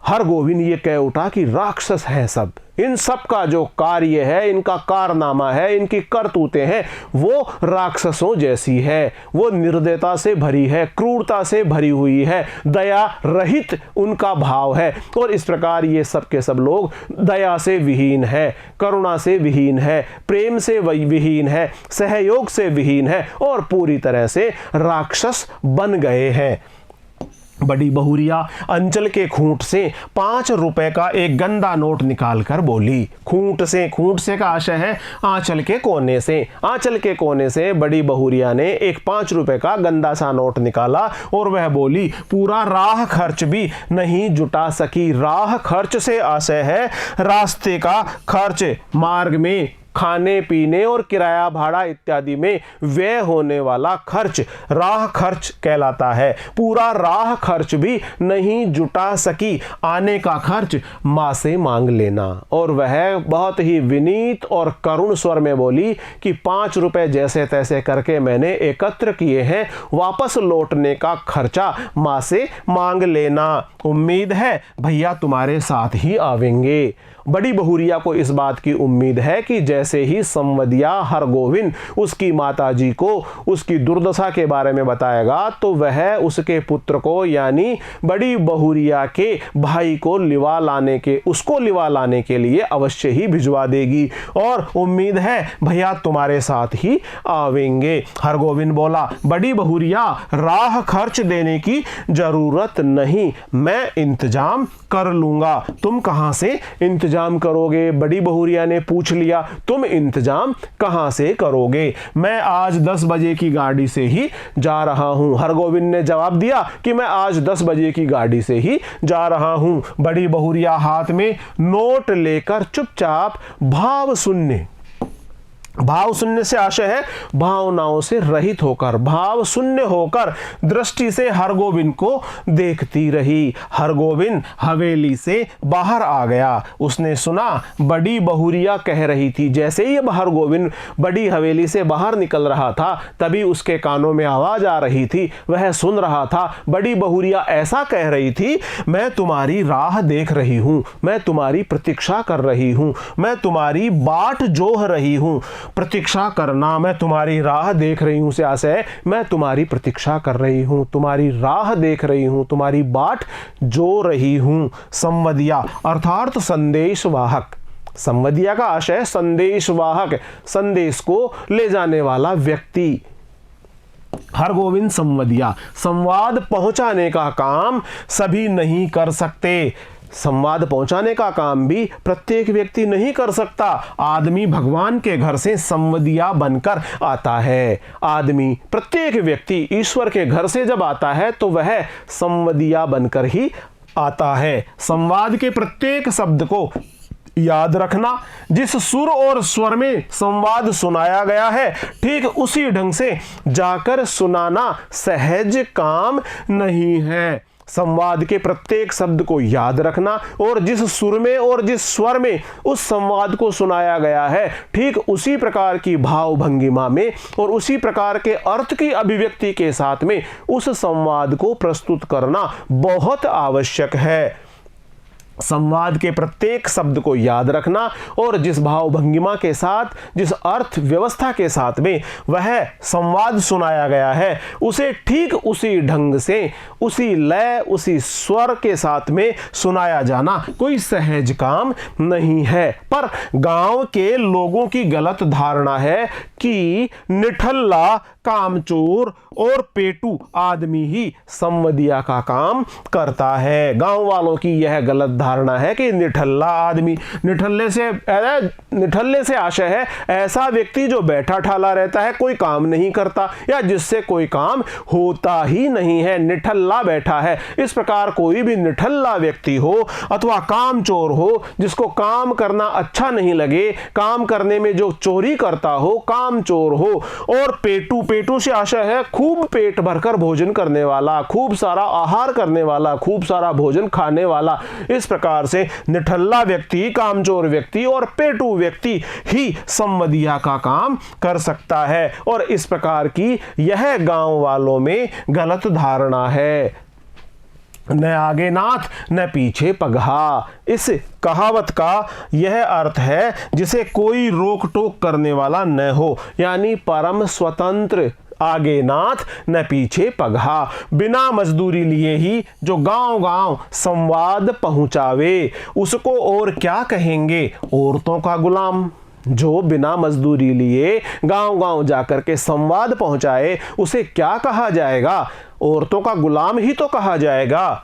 S1: हरगोविंद ये कह उठा कि राक्षस हैं सब, इन सब का जो कार्य है, इनका कारनामा है, इनकी करतूतें हैं, वो राक्षसों जैसी है। वो निर्दयता से भरी है, क्रूरता से भरी हुई है, दया रहित उनका भाव है। और इस प्रकार ये सब के सब लोग दया से विहीन है, करुणा से विहीन है, प्रेम से विहीन है, सहयोग से विहीन है और पूरी तरह से राक्षस बन गए हैं। बड़ी बहुरिया अंचल के खूंट से 5 रुपए का एक गंदा नोट निकालकर बोली। खूंट से का आशय है आंचल के कोने से। आंचल के कोने से बड़ी बहुरिया ने एक 5 रुपए का गंदा सा नोट निकाला और वह बोली, पूरा राह खर्च भी नहीं जुटा सकी। राह खर्च से आशय है रास्ते का खर्च, मार्ग में खाने पीने और किराया भाड़ा इत्यादि में व्यय होने वाला खर्च राह खर्च कहलाता है। पूरा राह खर्च भी नहीं जुटा सकी, आने का खर्च माँ से मांग लेना। और वह बहुत ही विनीत और करुण स्वर में बोली कि 5 रुपए जैसे तैसे करके मैंने एकत्र किए हैं, वापस लौटने का खर्चा माँ से मांग लेना। उम्मीद है भैया तुम्हारे साथ ही आवेंगे। बड़ी बहुरिया को इस बात की उम्मीद है कि जैसे ही संवदिया हरगोविंद उसकी माताजी को उसकी दुर्दशा के बारे में बताएगा तो वह उसके पुत्र को यानी बड़ी बहुरिया के भाई को उसको लिवा लाने के लिए अवश्य ही भिजवा देगी। और उम्मीद है भैया तुम्हारे साथ ही आवेंगे। हरगोविंद बोला, बड़ी बहुरिया राह खर्च देने की जरूरत नहीं, मैं इंतजाम कर लूंगा। तुम कहां से इंतजाम करोगे? बड़ी बहुरिया ने पूछ लिया। तुम इंतजाम कहां से करोगे? मैं आज 10 बजे की गाड़ी से ही जा रहा हूं। हरगोविंद ने जवाब दिया कि मैं आज 10 बजे की गाड़ी से ही जा रहा हूं। बड़ी बहुरिया हाथ में नोट लेकर चुपचाप भाव शून्य से आशय है भावनाओं से रहित होकर, भाव शून्य होकर दृष्टि से हरगोविंद को देखती रही। हरगोविंद हवेली से बाहर आ गया। उसने सुना बड़ी बहुरिया कह रही थी। जैसे ही अब हरगोविंद बड़ी हवेली से बाहर निकल रहा था तभी उसके कानों में आवाज आ रही थी। वह सुन रहा था। बड़ी बहुरिया ऐसा कह रही थी, मैं तुम्हारी राह देख रही हूं, मैं तुम्हारी प्रतीक्षा कर रही हूं, मैं तुम्हारी बाट जोह रही हूं। प्रतीक्षा करना, मैं तुम्हारी राह देख रही हूं से आशय मैं तुम्हारी प्रतीक्षा कर रही हूं, तुम्हारी राह देख रही हूं, तुम्हारी बाट जो रही हूं। संवदिया अर्थात संदेश वाहक। संवदिया का आशय संदेश वाहक, संदेश को ले जाने वाला व्यक्ति। हरगोविंद संवदिया, संवाद पहुंचाने का काम सभी नहीं कर सकते। संवाद पहुंचाने का काम भी प्रत्येक व्यक्ति नहीं कर सकता। आदमी भगवान के घर से संवदिया बनकर आता है। आदमी, प्रत्येक व्यक्ति ईश्वर के घर से जब आता है तो वह संवदिया बनकर ही आता है। संवाद के प्रत्येक शब्द को याद रखना। जिस सुर और स्वर में संवाद सुनाया गया है ठीक उसी ढंग से जाकर सुनाना सहज काम नहीं है। संवाद के प्रत्येक शब्द को याद रखना और जिस सुर में और जिस स्वर में उस संवाद को सुनाया गया है ठीक उसी प्रकार की भाव भंगिमा में और उसी प्रकार के अर्थ की अभिव्यक्ति के साथ में उस संवाद को प्रस्तुत करना बहुत आवश्यक है। संवाद के प्रत्येक शब्द को याद रखना और जिस भाव भंगिमा के साथ, जिस अर्थ व्यवस्था के साथ में वह संवाद सुनाया गया है उसे ठीक उसी ढंग से, उसी लय, उसी स्वर के साथ में सुनाया जाना कोई सहज काम नहीं है। पर गांव के लोगों की गलत धारणा है कि निठल्ला, कामचोर और पेटू आदमी ही संवदिया का काम करता है। गांव वालों की यह गलत धारणा है कि निठल्ला आदमी, निठल्ले से आशय है ऐसा व्यक्ति जो बैठा ठाला रहता है, कोई काम नहीं करता या जिससे कोई काम होता ही नहीं है, निठल्ला बैठा है। इस प्रकार कोई भी निठल्ला व्यक्ति हो अथवा कामचोर हो, जिसको काम करना अच्छा नहीं लगे, काम करने में जो चोरी करता हो, कामचोर हो। और पेटू, पेटू से आशय है खूब पेट भरकर भोजन करने वाला, खूब सारा आहार करने वाला, खूब सारा भोजन खाने वाला। इस प्रकार से निठल्ला व्यक्ति, कामचोर व्यक्ति और पेटू व्यक्ति ही संवदिया का काम कर सकता है। और इस प्रकार की यह गांव वालों में गलत धारणा है। न आगे नाथ न पीछे पगहा। इस कहावत का यह अर्थ है जिसे कोई रोक टोक करने वाला न हो, यानी परम स्वतंत्र, आगे नाथ न पीछे पगहा, बिना मजदूरी लिए ही जो गांव गांव संवाद पहुंचावे, उसको और क्या कहेंगे औरतों का गुलाम। जो बिना मजदूरी लिए गांव गांव जाकर के संवाद पहुंचाए उसे क्या कहा जाएगा, औरतों का गुलाम ही तो कहा जाएगा।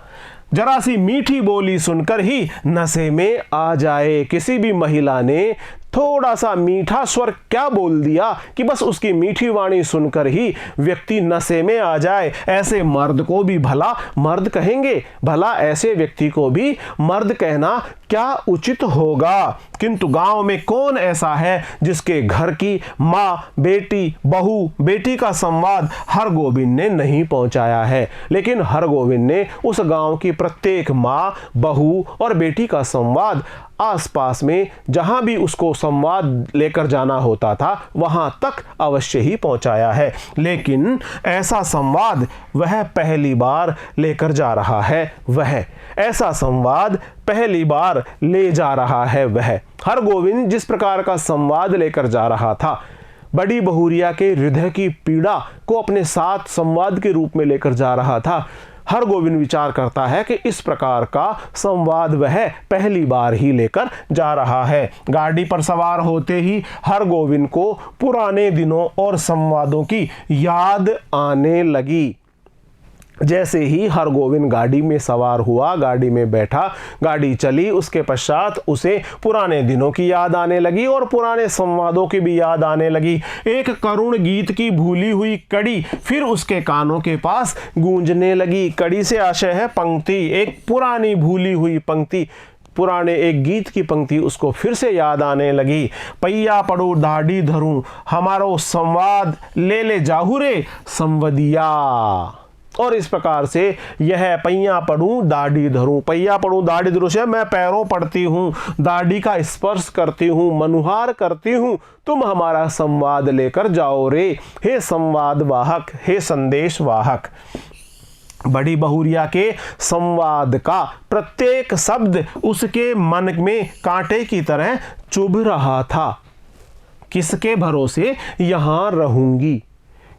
S1: जरा सी मीठी बोली सुनकर ही नशे में आ जाए। किसी भी महिला ने थोड़ा सा मीठा स्वर क्या बोल दिया कि बस उसकी मीठी वाणी सुनकर ही व्यक्ति नशे में आ जाए। ऐसे मर्द को भी भला मर्द कहेंगे, भला ऐसे व्यक्ति को भी मर्द कहना क्या उचित होगा। किंतु गांव में कौन ऐसा है जिसके घर की माँ, बेटी, बहू, बेटी का संवाद हरगोविंद ने नहीं पहुंचाया है। लेकिन हरगोविंद ने उस गांव की प्रत्येक माँ, बहू और बेटी का संवाद आसपास में जहां भी उसको संवाद लेकर जाना होता था वहां तक अवश्य ही पहुंचाया है। लेकिन ऐसा संवाद वह पहली बार लेकर जा रहा है, वह ऐसा संवाद पहली बार ले जा रहा है। वह हरगोविंद जिस प्रकार का संवाद लेकर जा रहा था, बड़ी बहुरिया के हृदय की पीड़ा को अपने साथ संवाद के रूप में लेकर जा रहा था। हरगोविंद विचार करता है कि इस प्रकार का संवाद वह पहली बार ही लेकर जा रहा है। गाड़ी पर सवार होते ही हरगोविंद को पुराने दिनों और संवादों की याद आने लगी। जैसे ही हरगोविंद गाड़ी में सवार हुआ, गाड़ी में बैठा, गाड़ी चली, उसके पश्चात उसे पुराने दिनों की याद आने लगी और पुराने संवादों की भी याद आने लगी। एक करुण गीत की भूली हुई कड़ी फिर उसके कानों के पास गूंजने लगी। कड़ी से आशय है पंक्ति, एक पुरानी भूली हुई पंक्ति, पुराने एक गीत की पंक्ति उसको फिर से याद आने लगी। पैया पड़ो दाढ़ी धरूं, हमारो संवाद ले ले जाहू रे संवदिया। और इस प्रकार से यह पैया पड़ूं दाढ़ी धरूं, पैया पड़ूं दाढ़ी धरूं से मैं पैरों पड़ती हूँ, दाढ़ी का स्पर्श करती हूँ, मनुहार करती हूँ, तुम हमारा संवाद लेकर जाओ रे, हे संवाद वाहक, हे संदेश वाहक। बड़ी बहुरिया के संवाद का प्रत्येक शब्द उसके मन में कांटे की तरह चुभ रहा था। किसके भरोसे यहां रहूंगी,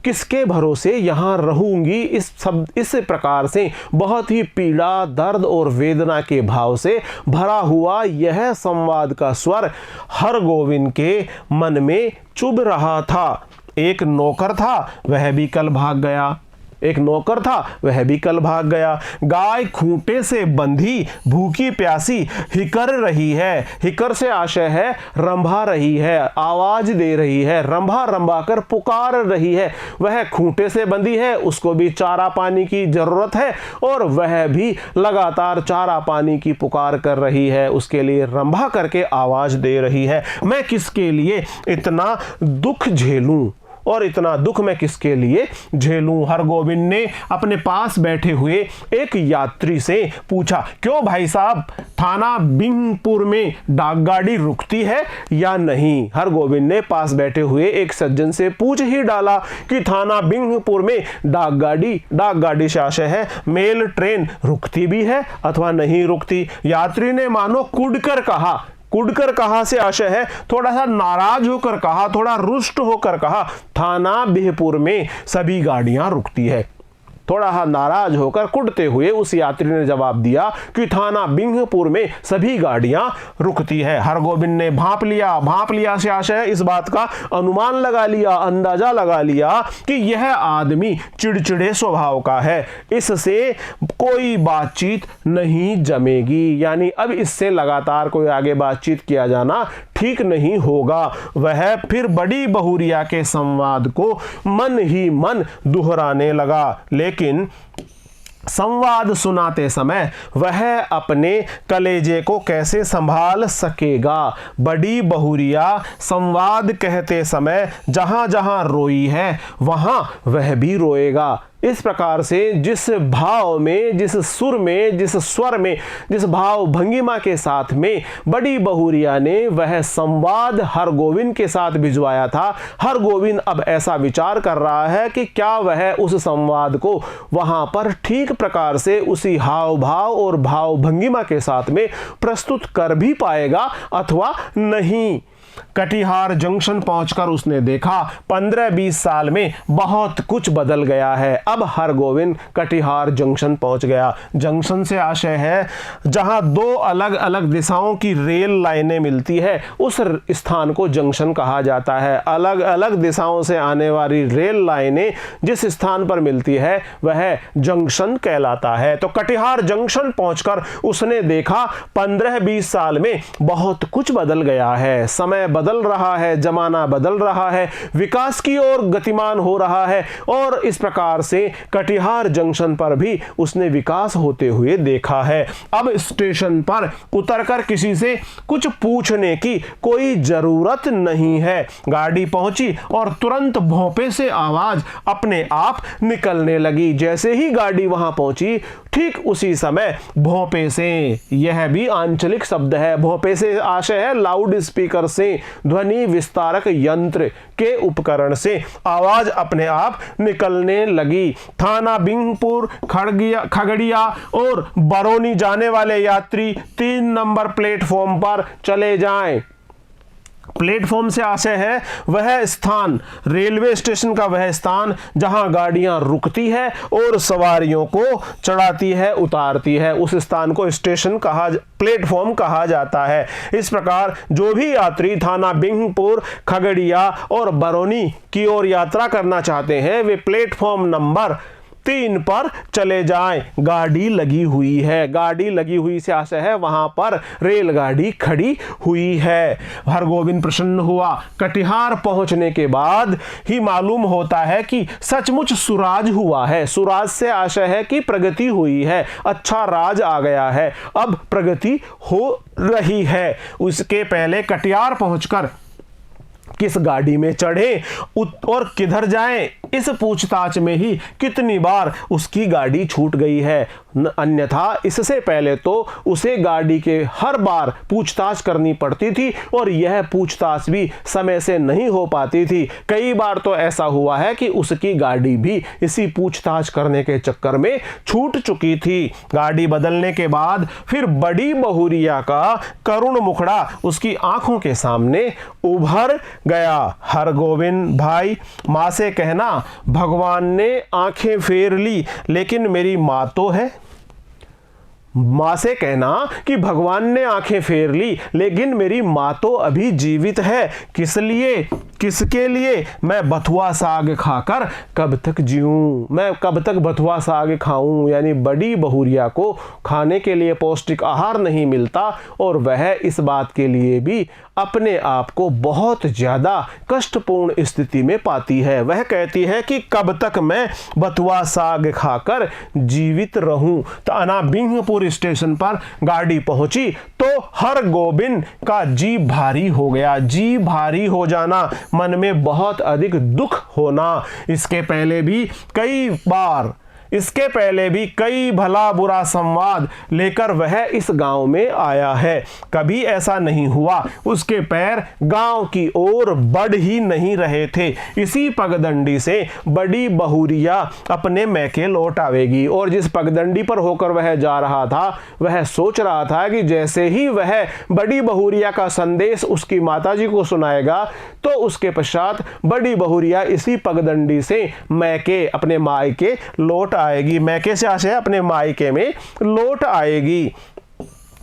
S1: किसके भरोसे यहाँ रहूंगी, इस प्रकार से बहुत ही पीड़ा, दर्द और वेदना के भाव से भरा हुआ यह संवाद का स्वर हरगोविंद के मन में चुभ रहा था। एक नौकर था, वह भी कल भाग गया, एक नौकर था वह भी कल भाग गया। गाय खूंटे से बंधी भूखी प्यासी हिकर रही है, हिकर से आशय है रंभा रही है, आवाज दे रही है, रंभा रंभा कर पुकार रही है। वह खूंटे से बंधी है, उसको भी चारा पानी की जरूरत है और वह भी लगातार चारा पानी की पुकार कर रही है, उसके लिए रंभा करके आवाज दे रही है। मैं किसके लिए इतना दुख झेलूं और इतना दुख मैं किसके लिए झेलूं। हरगोविंद ने अपने पास बैठे हुए एक यात्री से पूछा, क्यों भाई साहब, थाना बिंगपुर में डाकगाड़ी रुकती है या नहीं। हरगोविंद ने पास बैठे हुए एक सज्जन से पूछ ही डाला कि थाना बिंगपुर में डाकगाड़ी से आशय है मेल ट्रेन रुकती भी है अथवा नहीं रुकती। यात्री ने मानो कुड़कर कहा, कुड़कर कहा से आशय है थोड़ा सा नाराज होकर कहा, थोड़ा रुष्ट होकर कहा, थाना बिहपुर में सभी गाड़ियां रुकती है। थोड़ा नाराज होकर कुड़ते हुए उस यात्री ने जवाब दिया कि थाना बिंगपुर में सभी गाड़ियां रुकती है। हरगोविंद ने भांप लिया से आशय इस बात का अनुमान लगा लिया, अंदाजा लगा लिया कि यह आदमी चिड़चिड़े स्वभाव का है, इससे कोई बातचीत नहीं जमेगी, यानी अब इससे लगातार कोई आगे बातचीत किया जाना ठीक नहीं होगा। वह फिर बड़ी बहुरिया के संवाद को मन ही मन दोहराने लगा, लेकिन संवाद सुनाते समय वह अपने कलेजे को कैसे संभाल सकेगा। बड़ी बहुरिया संवाद कहते समय जहां जहां रोई है वहां वह भी रोएगा। इस प्रकार से जिस भाव में, जिस सुर में, जिस स्वर में, जिस भाव भंगिमा के साथ में बड़ी बहुरिया ने वह संवाद हरगोविंद के साथ भिजवाया था, हरगोविंद अब ऐसा विचार कर रहा है कि क्या वह उस संवाद को वहां पर ठीक प्रकार से उसी हाव भाव और भाव भंगिमा के साथ में प्रस्तुत कर भी पाएगा अथवा नहीं। कटिहार जंक्शन पहुंचकर उसने देखा 15-20 साल में बहुत कुछ बदल गया है। अब हरगोविंद कटिहार जंक्शन पहुंच गया। जंक्शन से आशय है जहां दो अलग अलग दिशाओं की रेल लाइनें मिलती है, उस स्थान को जंक्शन कहा जाता है। अलग अलग दिशाओं से आने वाली रेल लाइनें जिस स्थान पर मिलती है वह जंक्शन कहलाता है। तो कटिहार जंक्शन पहुंचकर उसने देखा 15-20 साल में बहुत कुछ बदल गया है। समय बदल रहा है, जमाना बदल रहा है, विकास की ओर गतिमान हो रहा है और इस प्रकार से कटिहार जंक्शन पर भी उसने विकास होते हुए देखा है। अब स्टेशन पर उतरकर किसी से कुछ पूछने की कोई जरूरत नहीं है। गाड़ी पहुंची और तुरंत भोंपे से आवाज अपने आप निकलने लगी। जैसे ही गाड़ी वहां पहुंची ठीक उसी समय भोंपे से, यह भी आंचलिक शब्द है, भोंपे से आशय है लाउड स्पीकर से, ध्वनि विस्तारक यंत्र के उपकरण से आवाज अपने आप निकलने लगी। थाना बिंगपुर, खगड़िया और बरौनी जाने वाले यात्री 3 नंबर प्लेटफॉर्म पर चले जाएं। प्लेटफॉर्म से आशय है वह स्थान, रेलवे स्टेशन का वह स्थान जहां गाड़ियां रुकती है और सवारियों को चढ़ाती है, उतारती है, उस स्थान को स्टेशन प्लेटफॉर्म कहा जाता है। इस प्रकार जो भी यात्री थाना बिंगपुर, खगड़िया और बरौनी की ओर यात्रा करना चाहते हैं वे प्लेटफॉर्म नंबर 3 पर चले जाएं। गाड़ी लगी हुई है, गाड़ी लगी हुई से आशय है वहां पर रेलगाड़ी खड़ी हुई है। हरगोविंद प्रसन्न हुआ। कटिहार पहुंचने के बाद ही मालूम होता है कि सचमुच सुराज हुआ है। सुराज से आशय है कि प्रगति हुई है, अच्छा राज आ गया है, अब प्रगति हो रही है। उसके पहले कटिहार पहुंचकर किस गाड़ी में चढ़े और किधर जाएं, इस पूछताछ में ही कितनी बार उसकी गाड़ी छूट गई है। अन्यथा इससे पहले तो उसे गाड़ी के हर बार पूछताछ करनी पड़ती थी और यह पूछताछ भी समय से नहीं हो पाती थी। कई बार तो ऐसा हुआ है कि उसकी गाड़ी भी इसी पूछताछ करने के चक्कर में छूट चुकी थी। गाड़ी बदलने के बाद फिर बड़ी बहुरिया का करुण मुखड़ा उसकी आंखों के सामने उभर गया। हरगोविंद भाई, मां से कहना भगवान ने आंखें फेर ली लेकिन मेरी मां तो है। मां से कहना कि भगवान ने आंखें फेर ली लेकिन मेरी मां तो अभी जीवित है। किस लिए, किसके लिए? मैं बथुआ साग खाकर कब तक जीऊं, मैं कब तक बथुआ साग खाऊं। यानी बड़ी बहुरिया को खाने के लिए पौष्टिक आहार नहीं मिलता और वह इस बात के लिए भी अपने आप को बहुत ज़्यादा कष्टपूर्ण स्थिति में पाती है। वह कहती है कि कब तक मैं बथुआ साग खाकर जीवित रहूं। थाना बिंगपुर स्टेशन पर गाड़ी पहुंची तो हरगोविंद का जी भारी हो गया। जी भारी हो जाना, मन में बहुत अधिक दुख होना। इसके पहले भी कई भला बुरा संवाद लेकर वह इस गांव में आया है। कभी ऐसा नहीं हुआ उसके पैर गांव की ओर बढ़ ही नहीं रहे थे। इसी पगडंडी से बड़ी बहुरिया अपने मैके लौट आवेगी और जिस पगडंडी पर होकर वह जा रहा था वह सोच रहा था कि जैसे ही वह बड़ी बहुरिया का संदेश उसकी माताजी को सुनाएगा तो उसके पश्चात बड़ी बहुरिया इसी पगडंडी से मैके, अपने मायके लौट आएगी। मैके से आशय अपने मायके में लौट आएगी,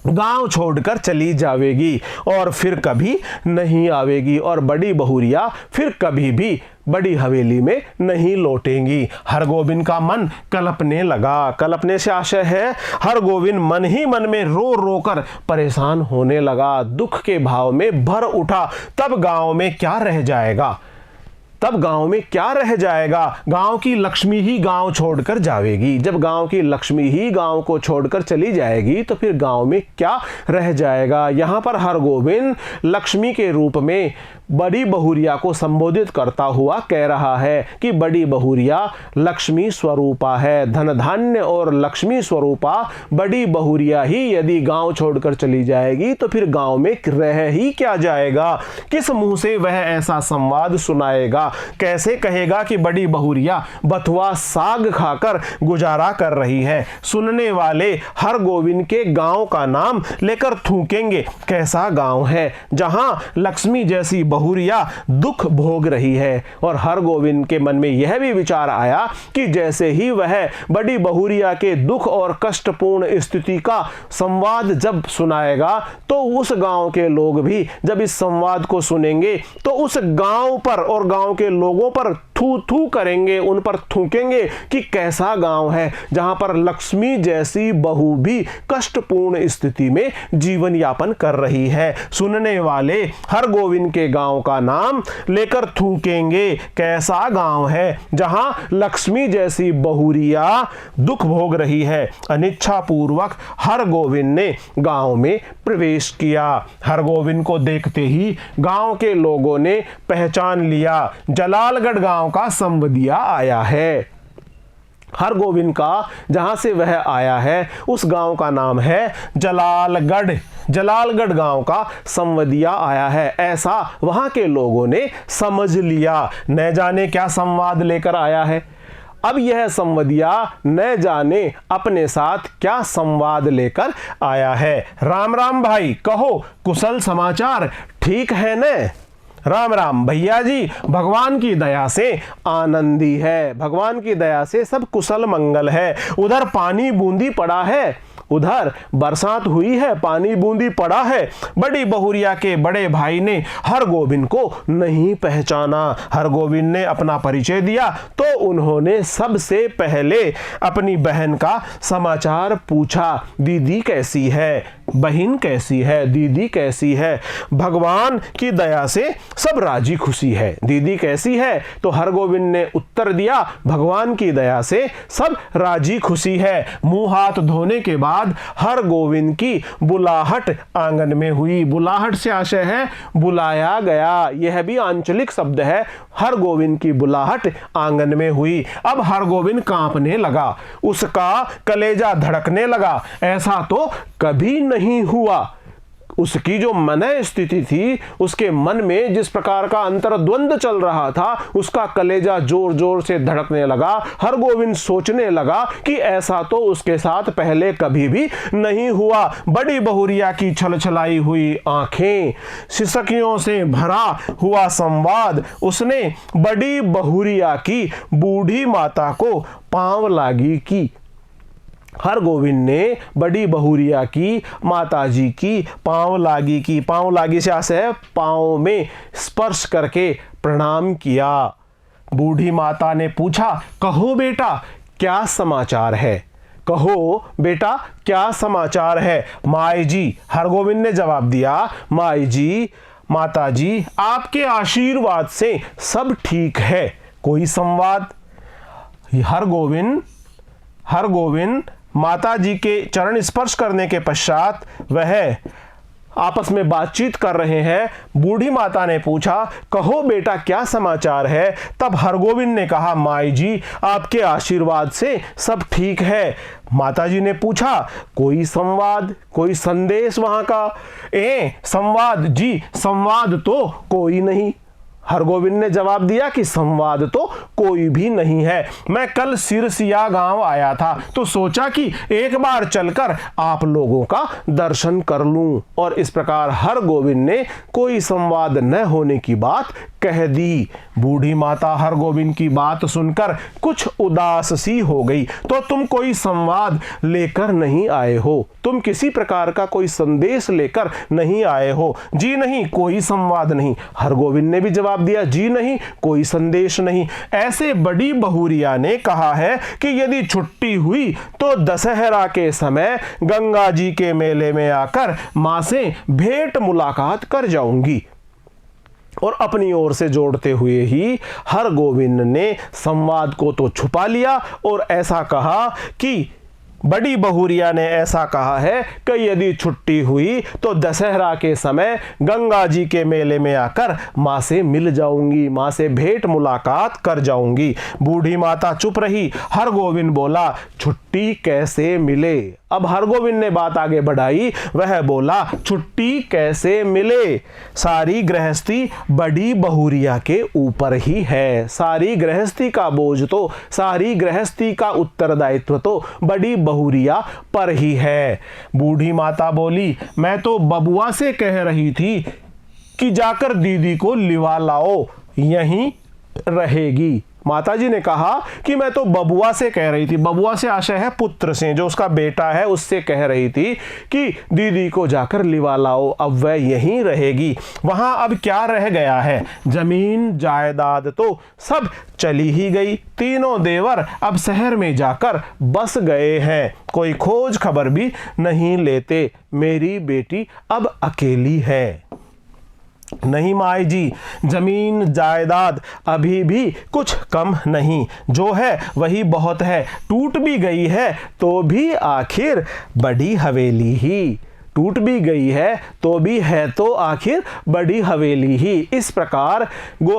S1: गांव छोड़कर चली जावेगी और फिर कभी नहीं आवेगी और बड़ी बहुरिया फिर कभी भी बड़ी हवेली में नहीं लौटेंगी। हरगोविंद का मन कलपने लगा। कलपने से आशय है हरगोविंद मन ही मन में रो रो कर परेशान होने लगा, दुख के भाव में भर उठा। तब गांव में क्या रह जाएगा, गांव की लक्ष्मी ही गांव छोड़कर जावेगी। जब गांव की लक्ष्मी ही गांव को छोड़कर चली जाएगी तो फिर गांव में क्या रह जाएगा। यहां पर हरगोविंद लक्ष्मी के रूप में बड़ी बहुरिया को संबोधित करता हुआ कह रहा है कि बड़ी बहुरिया लक्ष्मी स्वरूपा है, धन धान्य और लक्ष्मी स्वरूपा बड़ी बहुरिया ही यदि गांव छोड़कर चली जाएगी तो फिर गांव में रह ही क्या जाएगा। किस मुंह से वह ऐसा संवाद सुनाएगा, कैसे कहेगा कि बड़ी बहुरिया बथुआ साग खाकर गुजारा कर रही है। सुनने वाले हर गोविंद के गांव का नाम लेकर थूकेंगे, कैसा गांव है जहां लक्ष्मी जैसी बहुरिया दुख भोग रही है। और हर गोविंद के मन में यह भी विचार आया कि जैसे ही वह बड़ी बहुरिया के दुख और कष्टपूर्ण स्थिति का संवाद जब सुनाएगा तो उस गांव के लोग भी जब इस संवाद को सुनेंगे तो उस गांव पर और गांव के लोगों पर थू थू करेंगे, उन पर थूकेंगे कि कैसा गांव है जहां पर लक्ष्मी जैसी बहू भी कष्टपूर्ण स्थिति में जीवन यापन कर रही है। सुनने वाले हर गोविंद के गांव का नाम लेकर थूकेंगे, कैसा गांव है जहां लक्ष्मी जैसी बहुरिया दुख भोग रही है। अनिच्छा पूर्वक हर गोविंद ने गांव में प्रवेश किया। हर गोविंद को देखते ही गांव के लोगों ने पहचान लिया, जलालगढ़ गांव का संवदिया आया है। हर गोविंद का जहां से वह आया है उस गांव का नाम है जलालगढ़। जलालगढ़ गांव का संवदिया आया है, ऐसा वहां के लोगों ने समझ लिया। न जाने क्या संवाद लेकर आया है। अब यह संवदिया न जाने अपने साथ क्या संवाद लेकर आया है। राम राम भाई, कहो कुशल समाचार ठीक है न? राम राम भैया जी, भगवान की दया से आनंदी है, भगवान की दया से सब कुशल मंगल है। उधर पानी बूंदी पड़ा है, उधर बरसात हुई है, पानी बूंदी पड़ा है। बड़ी बहुरिया के बड़े भाई ने हर गोविंद को नहीं पहचाना। हर गोविंद ने अपना परिचय दिया तो उन्होंने सबसे पहले अपनी बहन का समाचार पूछा। दीदी कैसी है, बहन कैसी है, दीदी कैसी है? भगवान की दया से सब राजी खुशी है। दीदी कैसी है? तो हर गोविंद ने उत्तर दिया, भगवान की दया से सब राजी खुशी है। मुंह हाथ धोने के बाद हर गोविंद की बुलाहट आंगन में हुई। बुलाहट से आशय है बुलाया गया, यह भी आंचलिक शब्द है। हर गोविंद की बुलाहट आंगन में हुई। अब हर गोविंद कांपने लगा, उसका कलेजा धड़कने लगा। ऐसा तो कभी नहीं हुआ। उसकी जो मन स्थिति थी, उसके मन में जिस प्रकार का अंतर्द्वंद चल रहा था, उसका कलेजा जोर जोर से धड़कने लगा। हर गोविंद सोचने लगा कि ऐसा तो उसके साथ पहले कभी भी नहीं हुआ। बड़ी बहुरिया की छलछलाई हुई आंखें, सिसकियों से भरा हुआ संवाद उसने बड़ी बहुरिया की बूढ़ी माता को पांव लागी की। हर गोविंद ने बड़ी बहुरिया की माताजी की पांव लागी की। पांव लागी से आशय पांव में स्पर्श करके प्रणाम किया। बूढ़ी माता ने पूछा, कहो बेटा क्या समाचार है? कहो बेटा क्या समाचार है? माई जी, हर गोविंद ने जवाब दिया, माई जी, माता जी, आपके आशीर्वाद से सब ठीक है। कोई संवाद? हर गोविंद माता जी के चरण स्पर्श करने के पश्चात वह आपस में बातचीत कर रहे हैं। बूढ़ी माता ने पूछा, कहो बेटा क्या समाचार है? तब हरगोविंद ने कहा, माई जी, आपके आशीर्वाद से सब ठीक है। माताजी ने पूछा, कोई संवाद, कोई संदेश वहां का? संवाद जी, संवाद तो कोई नहीं। हरगोविंद ने जवाब दिया कि संवाद तो कोई भी नहीं है। मैं कल सिरसिया गांव आया था तो सोचा कि एक बार चलकर आप लोगों का दर्शन कर लूं। और इस प्रकार हरगोविंद ने कोई संवाद न होने की बात कह दी। बूढ़ी माता हरगोविंद की बात सुनकर कुछ उदास सी हो गई। तो तुम कोई संवाद लेकर नहीं आए हो? तुम किसी प्रकार का कोई संदेश लेकर नहीं आए हो? जी नहीं, कोई संवाद नहीं। हरगोविंद ने भी जवाब दिया, जी नहीं, कोई संदेश नहीं। ऐसे बड़ी बहुरिया ने कहा है कि यदि छुट्टी हुई तो दशहरा के समय गंगा जी के मेले में आकर मां से भेंट मुलाकात कर जाऊंगी। और अपनी ओर से जोड़ते हुए ही हरगोविंद ने संवाद को तो छुपा लिया और ऐसा कहा कि बड़ी बहुरिया ने ऐसा कहा है कि यदि छुट्टी हुई तो दशहरा के समय गंगा जी के मेले में आकर माँ से मिल जाऊंगी, माँ से भेंट मुलाकात कर जाऊंगी। बूढ़ी माता चुप रही। हरगोविंद बोला, छुट्टी कैसे मिले? अब हरगोविंद ने बात आगे बढ़ाई। वह बोला, छुट्टी कैसे मिले? सारी गृहस्थी बड़ी बहुरिया के ऊपर ही है। सारी गृहस्थी का बोझ तो, सारी गृहस्थी का उत्तरदायित्व तो बड़ी बहुरिया पर ही है। बूढ़ी माता बोली, मैं तो बबुआ से कह रही थी कि जाकर दीदी को लिवा लाओ, यहीं रहेगी। माताजी ने कहा कि मैं तो बबुआ से कह रही थी, बबुआ से आशय है पुत्र से, जो उसका बेटा है उससे कह रही थी कि दीदी को जाकर लिवा लाओ, अब वह यहीं रहेगी। वहां अब क्या रह गया है? जमीन जायदाद तो सब चली ही गई। तीनों देवर अब शहर में जाकर बस गए हैं, कोई खोज खबर भी नहीं लेते। मेरी बेटी अब अकेली है। नहीं माई जी, जमीन जायदाद अभी भी कुछ कम नहीं, जो है वही बहुत है। टूट भी गई है तो भी आखिर बड़ी हवेली ही, टूट भी गई है तो भी है तो आखिर बड़ी हवेली ही। इस प्रकार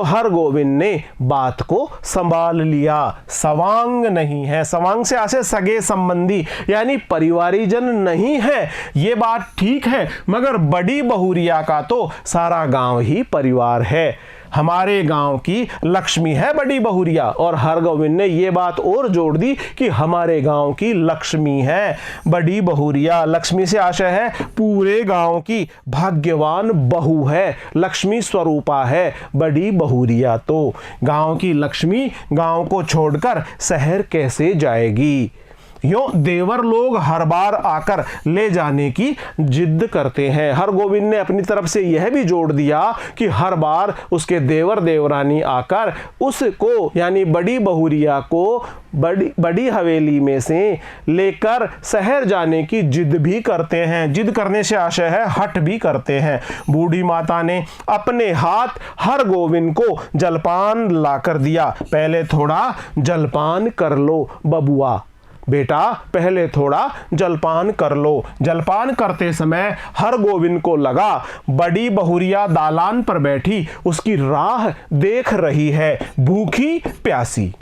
S1: हरगोविंद ने बात को संभाल लिया। सवांग नहीं है, सवांग से आसे सगे संबंधी यानी परिवारीजन नहीं है, ये बात ठीक है, मगर बड़ी बहुरिया का तो सारा गांव ही परिवार है। हमारे गांव की लक्ष्मी है बड़ी बहुरिया। और हरगोविंद ने ये बात और जोड़ दी कि हमारे गांव की लक्ष्मी है बड़ी बहुरिया। लक्ष्मी से आशय है पूरे गांव की भाग्यवान बहू है, लक्ष्मी स्वरूपा है बड़ी बहुरिया। तो गांव की लक्ष्मी गांव को छोड़कर शहर कैसे जाएगी? यों देवर लोग हर बार आकर ले जाने की जिद करते हैं। हरगोविंद ने अपनी तरफ से यह भी जोड़ दिया कि हर बार उसके देवर देवरानी आकर उसको यानी बड़ी बहुरिया को बड़ी हवेली में से लेकर शहर जाने की जिद भी करते हैं। जिद करने से आशय है हट भी करते हैं। बूढ़ी माता ने अपने हाथ हरगोविंद को जलपान लाकर दिया। पहले थोड़ा जलपान कर लो बबुआ, बेटा पहले थोड़ा जलपान कर लो। जलपान करते समय हरगोविंद को लगा बड़ी बहुरिया दालान पर बैठी उसकी राह देख रही है, भूखी प्यासी।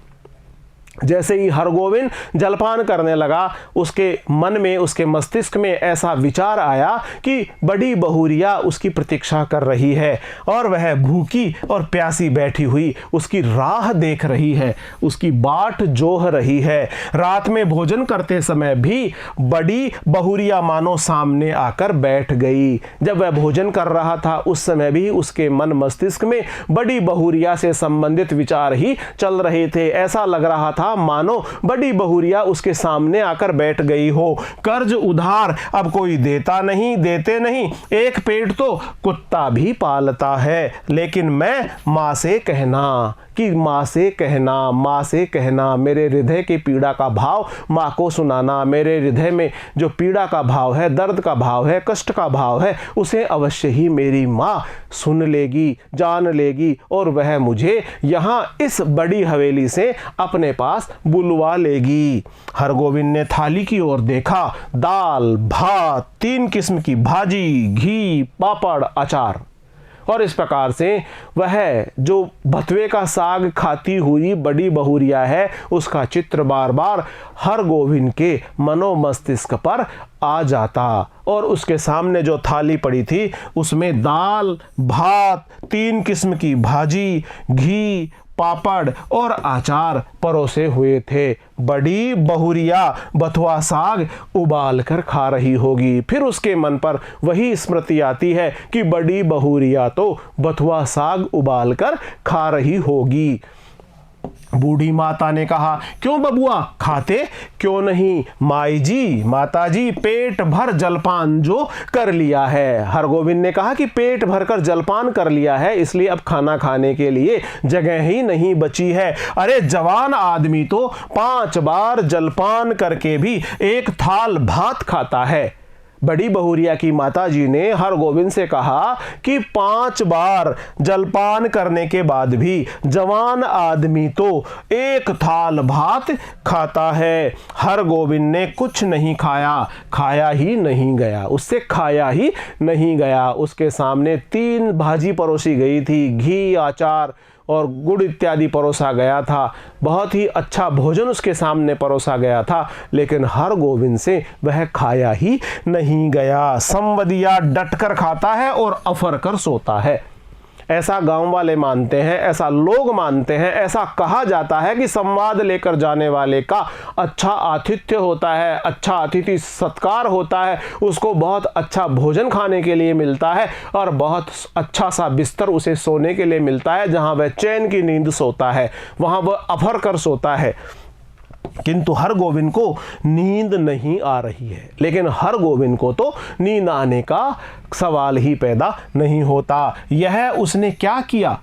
S1: जैसे ही हरगोविंद जलपान करने लगा, उसके मन में, उसके मस्तिष्क में ऐसा विचार आया कि बड़ी बहुरिया उसकी प्रतीक्षा कर रही है और वह भूखी और प्यासी बैठी हुई उसकी राह देख रही है, उसकी बाट जोह रही है। रात में भोजन करते समय भी बड़ी बहुरिया मानो सामने आकर बैठ गई। जब वह भोजन कर रहा था उस समय भी उसके मन मस्तिष्क में बड़ी बहुरिया से संबंधित विचार ही चल रहे थे। ऐसा लग रहा था मानो बड़ी बहुरिया उसके सामने आकर बैठ गई हो। कर्ज उधार अब कोई देते नहीं, एक पेट तो कुत्ता भी पालता है, लेकिन मैं माँ से कहना मेरे हृदय की पीड़ा का भाव माँ को सुनाना, मेरे हृदय में जो पीड़ा का भाव है, दर्द का भाव है, कष्ट का भाव है, उसे अवश्य ही मेरी माँ सुन लेगी, जान लेगी और वह मुझे यहाँ इस बड़ी हवेली से अपने पास बुलवा लेगी। हरगोविंद ने थाली की ओर देखा। दाल, भात, 3 किस्म की भाजी, घी, पापड़, अचार और इस प्रकार से वह जो भथुए का साग खाती हुई बड़ी बहुरिया है उसका चित्र बार बार हरगोविंद के मनोमस्तिष्क पर आ जाता। और उसके सामने जो थाली पड़ी थी उसमें दाल, भात, 3 किस्म की भाजी, घी, पापड़ और अचार परोसे हुए थे। बड़ी बहुरिया बथुआ साग उबाल कर खा रही होगी। फिर उसके मन पर वही स्मृति आती है कि बड़ी बहुरिया तो बथुआ साग उबाल कर खा रही होगी। बूढ़ी माता ने कहा, क्यों बबुआ खाते क्यों नहीं? माताजी पेट भर जलपान जो कर लिया है। हरगोविंद ने कहा कि पेट भर कर जलपान कर लिया है, इसलिए अब खाना खाने के लिए जगह ही नहीं बची है। अरे जवान आदमी तो 5 बार जलपान करके भी एक थाल भात खाता है। बड़ी बहुरिया की माताजी ने हरगोविंद से कहा कि 5 बार जलपान करने के बाद भी जवान आदमी तो 1 थाल भात खाता है। हरगोविंद ने कुछ नहीं खाया, खाया ही नहीं गया, उससे खाया ही नहीं गया। उसके सामने 3 भाजी परोसी गई थी, घी, अचार और गुड़ इत्यादि परोसा गया था। बहुत ही अच्छा भोजन उसके सामने परोसा गया था, लेकिन हरगोविंद से वह खाया ही नहीं गया। संवदिया डटकर खाता है और अफर कर सोता है। ऐसा गांव वाले मानते हैं, ऐसा लोग मानते हैं, ऐसा कहा जाता है कि संवाद लेकर जाने वाले का अच्छा आतिथ्य होता है, अच्छा अतिथि सत्कार होता है, उसको बहुत अच्छा भोजन खाने के लिए मिलता है और बहुत अच्छा सा बिस्तर उसे सोने के लिए मिलता है, जहां वह चैन की नींद सोता है, वहां वह अफर कर सोता है। किंतु हरगोविंद को नींद नहीं आ रही है, लेकिन हरगोविंद को तो नींद आने का सवाल ही पैदा नहीं होता। यह उसने क्या किया,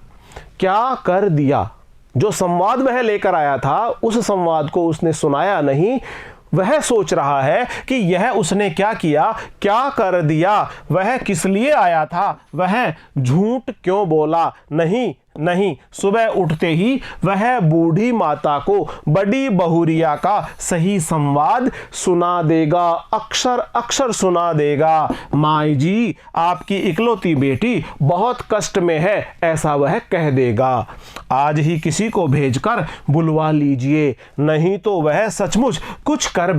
S1: क्या कर दिया? जो संवाद वह लेकर आया था, उस संवाद को उसने सुनाया नहीं। वह सोच रहा है कि यह उसने क्या किया, क्या कर दिया, वह किस लिए आया था, वह झूठ क्यों बोला। नहीं, सुबह उठते ही वह बूढ़ी माता को बड़ी बहुरिया का सही संवाद सुना देगा, अक्षर अक्षर सुना देगा। माई जी, आपकी इकलौती बेटी बहुत कष्ट में है, ऐसा वह कह देगा। आज ही किसी को भेजकर बुलवा लीजिए, नहीं तो वह सचमुच कुछ कर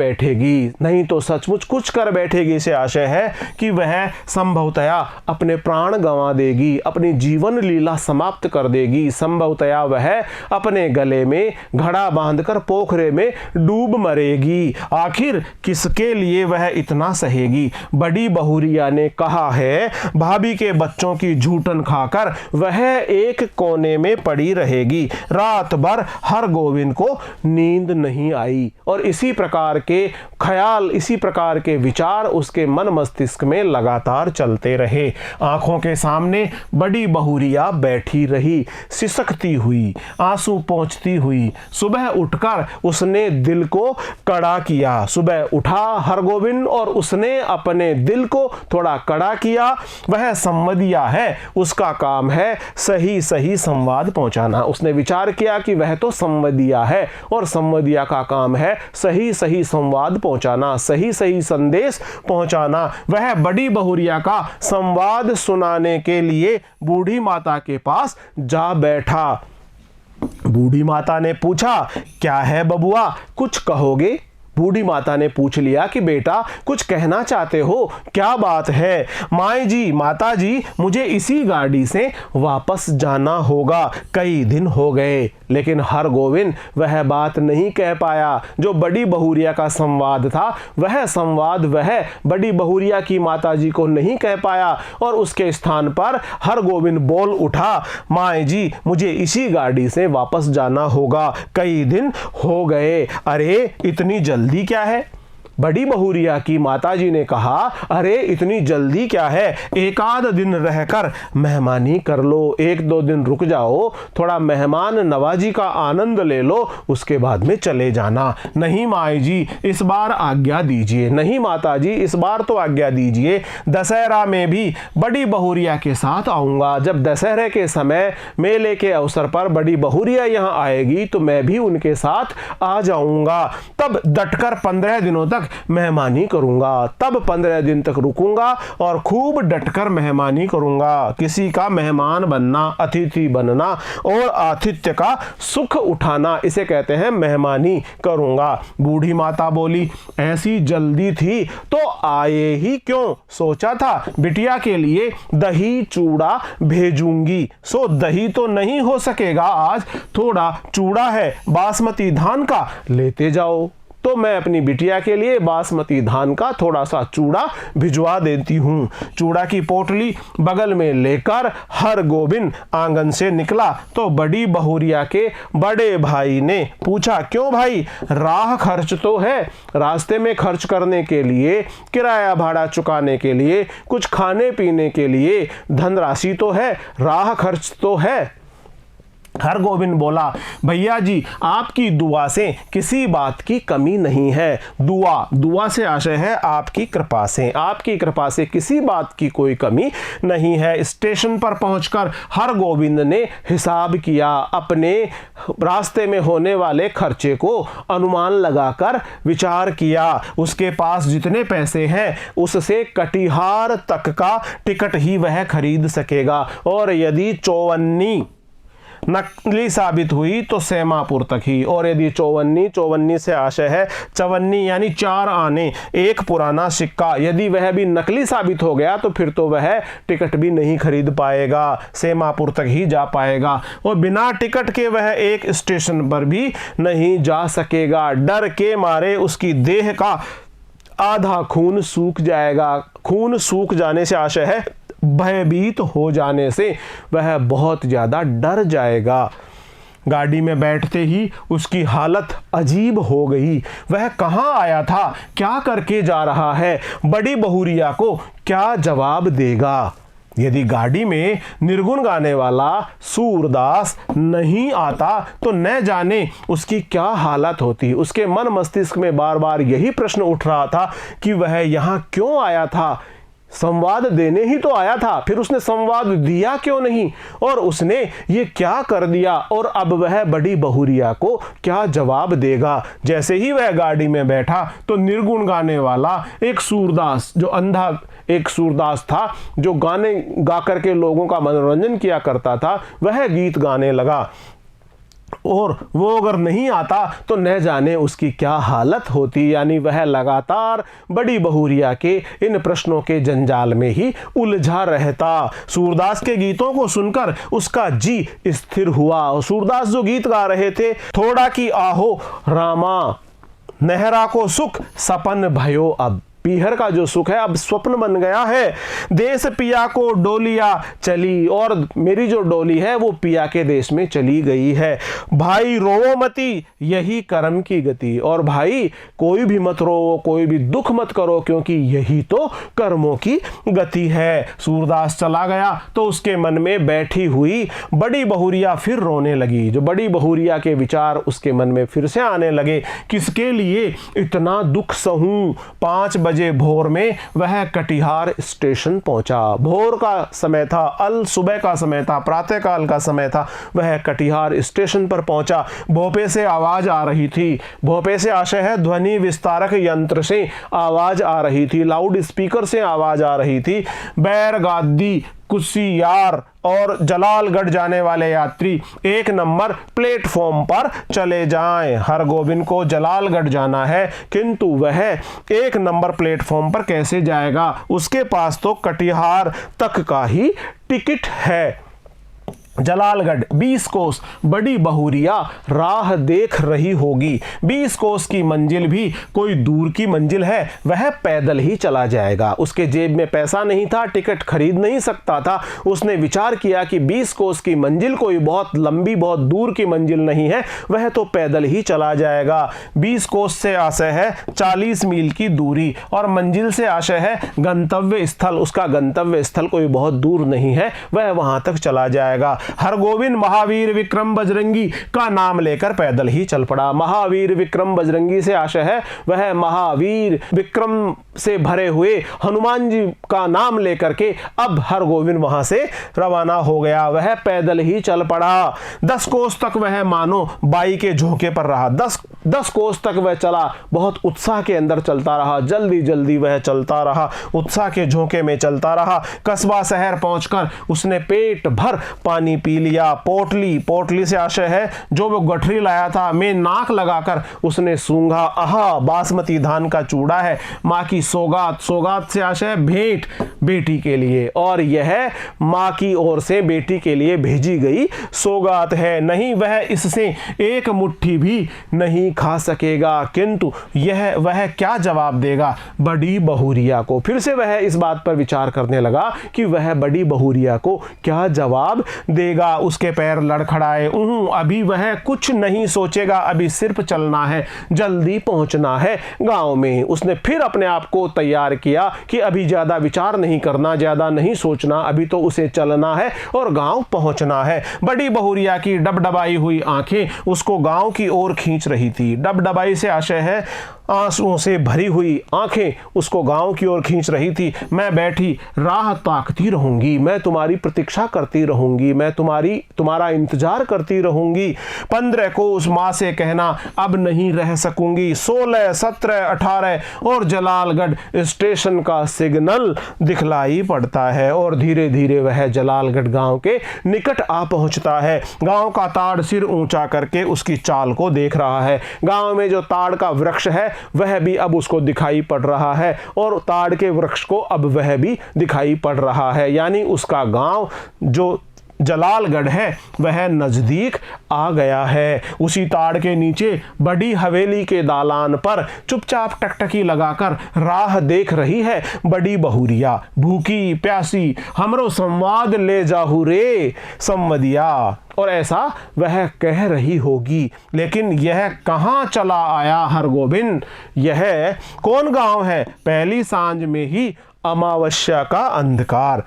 S1: बैठेगी। से आशय है कि वह संभवतया अपने प्राण गंवा देगी, अपनी जीवन लीला समाप्त कर देगी। संभवतया वह अपने गले में घड़ा बांधकर पोखरे में डूब मरेगी। आखिर किसके लिए वह इतना सहेगी? बड़ी बहुरिया ने कहा है, भाभी के बच्चों की झूठन खाकर वह एक कोने में पड़ी रहेगी। रात भर हरगोविंद को नींद नहीं आई और इसी प्रकार के ख्याल, इसी प्रकार के विचार उसके मन मस्तिष्क में लगातार चलते रहे। आंखों के सामने बड़ी बहुरिया बैठी रही, सिसकती हुई, आंसू पोंछती हुई। सुबह उठकर उसने दिल को कड़ा किया। सुबह उठा हरगोविंद और उसने अपने दिल को थोड़ा कड़ा किया। वह संवदिया है, उसका काम है सही सही संवाद पहुंचाना। उसने विचार किया कि वह तो संवदिया है और संवदिया का काम है सही सही संवाद पहुंचाना, सही सही संदेश पहुंचाना। वह बड़ी बहुरिया का संवाद सुनाने के लिए बूढ़ी माता के पास जा बैठा। बूढ़ी माता ने पूछा, क्या है बबुआ, कुछ कहोगे? बूढ़ी माता ने पूछ लिया कि बेटा कुछ कहना चाहते हो, क्या बात है? माई जी, माता जी, मुझे इसी गाड़ी से वापस जाना होगा, कई दिन हो गए। लेकिन हरगोविंद वह बात नहीं कह पाया। जो बड़ी बहुरिया का संवाद था, वह संवाद वह बड़ी बहुरिया की माताजी को नहीं कह पाया और उसके स्थान पर हरगोविंद बोल उठा, माई जी, मुझे इसी गाड़ी से वापस जाना होगा, कई दिन हो गए। अरे इतनी जल्दी क्या है? बड़ी बहुरिया की माताजी ने कहा, अरे इतनी जल्दी क्या है, एक आध दिन रहकर मेहमानी कर लो, 1-2 दिन रुक जाओ, थोड़ा मेहमान नवाजी का आनंद ले लो, उसके बाद में चले जाना। नहीं माई जी, इस बार आज्ञा दीजिए। नहीं माताजी, इस बार तो आज्ञा दीजिए। दशहरा में भी बड़ी बहुरिया के साथ आऊँगा। जब दशहरे के समय मेले के अवसर पर बड़ी बहुरिया यहाँ आएगी तो मैं भी उनके साथ आ जाऊँगा। तब डटकर 15 दिनों तक मेहमानी करूंगा, तब 15 दिन तक रुकूंगा और खूब डटकर मेहमानी करूंगा। किसी का मेहमान बनना, अतिथि बनना और आतिथ्य का सुख उठाना, इसे कहते हैं मेहमानी करूंगा। बूढ़ी माता बोली, ऐसी जल्दी थी तो आए ही क्यों? सोचा था बिटिया के लिए दही चूड़ा भेजूंगी। सो दही तो नहीं हो सकेगा आज, थोड़ा चूड़ा है बासमती धान का, लेते जाओ। तो मैं अपनी बिटिया के लिए बासमती धान का थोड़ा सा चूड़ा भिजवा देती हूँ। चूड़ा की पोटली बगल में लेकर हरगोविंद आंगन से निकला तो बड़ी बहुरिया के बड़े भाई ने पूछा, क्यों भाई, राह खर्च तो है, रास्ते में खर्च करने के लिए, किराया भाड़ा चुकाने के लिए, कुछ खाने पीने के लिए धनराशि तो है, राह खर्च तो है। हरगोविंद बोला, भैया जी आपकी दुआ से किसी बात की कमी नहीं है। दुआ से आशय है आपकी कृपा से, आपकी कृपा से किसी बात की कोई कमी नहीं है। स्टेशन पर पहुंचकर हरगोविंद ने हिसाब किया, अपने रास्ते में होने वाले खर्चे को अनुमान लगाकर विचार किया। उसके पास जितने पैसे हैं उससे कटिहार तक का टिकट ही वह खरीद सकेगा, और यदि चौवन्नी नकली साबित हुई तो सेमापुर तक ही, और यदि चौवन्नी से आशय है चवन्नी यानी 4 आने, एक पुराना सिक्का, यदि वह भी नकली साबित हो गया तो फिर तो वह टिकट भी नहीं खरीद पाएगा, सेमापुर तक ही जा पाएगा, और बिना टिकट के वह एक स्टेशन पर भी नहीं जा सकेगा। डर के मारे उसकी देह का आधा खून सूख जाएगा। खून सूख जाने से आशय है भयभीत हो जाने से, वह बहुत ज़्यादा डर जाएगा। गाड़ी में बैठते ही उसकी हालत अजीब हो गई। वह कहाँ आया था, क्या करके जा रहा है, बड़ी बहुरिया को क्या जवाब देगा। यदि गाड़ी में निर्गुण गाने वाला सूरदास नहीं आता तो न जाने उसकी क्या हालत होती। उसके मन मस्तिष्क में बार बार यही प्रश्न उठ रहा था कि वह यहाँ क्यों आया था, संवाद देने ही तो आया था, फिर उसने संवाद दिया क्यों नहीं, और उसने ये क्या कर दिया, और अब वह बड़ी बहुरिया को क्या जवाब देगा। जैसे ही वह गाड़ी में बैठा तो निर्गुण गाने वाला एक सूरदास, जो अंधा एक सूरदास था, जो गाने गा करके लोगों का मनोरंजन किया करता था, वह गीत गाने लगा, और वो अगर नहीं आता तो न जाने उसकी क्या हालत होती। यानी वह लगातार बड़ी बहुरिया के इन प्रश्नों के जंजाल में ही उलझा रहता। सूरदास के गीतों को सुनकर उसका जी स्थिर हुआ, और सूरदास जो गीत गा रहे थे, थोड़ा की आहो रामा नहरा को सुख सपन भयो, अब पीहर का जो सुख है अब स्वप्न बन गया है। देश पिया को डोलिया चली, और मेरी जो डोली है वो पिया के देश में चली गई है। भाई रोवो मती यही कर्म की गति, और भाई कोई भी मत रोवो, कोई भी दुख मत करो, क्योंकि यही तो कर्मों की गति है। सूरदास चला गया तो उसके मन में बैठी हुई बड़ी बहुरिया फिर रोने लगी। जो बड़ी बहुरिया के विचार उसके मन में फिर से आने लगे, किसके लिए इतना दुख सहूं। 5 बजे भोर में वह कटिहार स्टेशन पहुंचा। भोर का समय था, अल सुबह का समय था, प्रातःकाल का समय था। वह कटिहार स्टेशन पर पहुंचा। भोपे से आवाज आ रही थी, भोपे से आशय है ध्वनि विस्तारक यंत्र से आवाज आ रही थी, लाउड स्पीकर से आवाज आ रही थी। बैरगादी, कुसियार और जलालगढ़ जाने वाले यात्री 1 नंबर प्लेटफॉर्म पर चले जाएं। हरगोविंद को जलालगढ़ जाना है, किंतु वह 1 नंबर प्लेटफॉर्म पर कैसे जाएगा, उसके पास तो कटिहार तक का ही टिकट है। जलालगढ़ 20 कोस, बड़ी बहुरिया राह देख रही होगी। 20 कोस की मंजिल भी कोई दूर की मंजिल है, वह पैदल ही चला जाएगा। उसके जेब में पैसा नहीं था, टिकट खरीद नहीं सकता था। उसने विचार किया कि 20 कोस की मंजिल कोई बहुत लंबी, बहुत दूर की मंजिल नहीं है, वह तो पैदल ही चला जाएगा। 20 कोस से आशय है 40 मील की दूरी, और मंजिल से आशय है गंतव्य स्थल। उसका गंतव्य स्थल कोई बहुत दूर नहीं है, वह वहां तक चला जाएगा। हरगोविंद महावीर विक्रम बजरंगी का नाम लेकर पैदल ही चल पड़ा। महावीर विक्रम बजरंगी से आशय है वह महावीर विक्रम से भरे हुए हनुमान जी का नाम लेकर के अब हरगोविंद वहां से रवाना हो गया। वह पैदल ही चल पड़ा। 10 कोस तक वह मानो बाई के झोंके पर रहा। 10 कोस तक वह चला, बहुत उत्साह के अंदर चलता रहा, जल्दी जल्दी वह चलता रहा, उत्साह के झोंके में चलता रहा। कस्बा शहर पहुंचकर उसने पेट भर पानी पी लिया। पोटली से आशय है जो वो गठरी लाया था, में नाक लगाकर उसने सूंघा। आहा, बासमती धान का चूड़ा है, माँ की सौगात से आशय है भेंट बेटी के लिए, और यह माँ की ओर से बेटी के लिए भेजी गई सौगात है। नहीं, वह इससे एक मुट्ठी भी नहीं खा सकेगा। किंतु वह क्या जवाब देगा बड़ी बहुरिया को? फिर से वह इस बात पर विचार करने लगा कि वह बड़ी बहुरिया को क्या जवाब देगा। उसके पैर लड़खड़ाए। अभी वह कुछ नहीं सोचेगा, अभी सिर्फ चलना है, जल्दी पहुंचना है गांव में। उसने फिर अपने आप को तैयार किया कि अभी ज्यादा विचार नहीं करना, ज्यादा नहीं सोचना, अभी तो उसे चलना है और गांव पहुंचना है। बड़ी बहुरिया की डबडबाई हुई आंखें उसको गांव की ओर खींच रही थी। डबडबाई से आशय है आंसुओं से भरी हुई आंखें उसको गांव की ओर खींच रही थी। मैं बैठी राह ताकती रहूंगी, मैं तुम्हारी प्रतीक्षा करती रहूंगी, मैं तुम्हारा इंतजार करती रहूंगी। 15 को उस माँ से कहना अब नहीं रह सकूंगी। 16, 17, 18 और जलालगढ़ स्टेशन का सिग्नल दिखलाई पड़ता है और धीरे धीरे वह जलालगढ़ गांव के निकट आ पहुंचता है। गांव का ताड़ सिर ऊंचा करके उसकी चाल को देख रहा है। गांव में जो ताड़ का वृक्ष है वह भी अब उसको दिखाई पड़ रहा है और ताड़ के वृक्ष को अब वह भी दिखाई पड़ रहा है। यानी उसका गांव जो जलालगढ़ है वह नजदीक आ गया है। उसी ताड़ के नीचे बड़ी हवेली के दालान पर चुपचाप टकटकी लगाकर राह देख रही है बड़ी बहुरिया। भूखी प्यासी हमरो संवाद ले जाहू रे संवदिया, और ऐसा वह कह रही होगी। लेकिन यह कहाँ चला आया हरगोविंद? यह कौन गांव है? पहली सांझ में ही अमावस्या का अंधकार।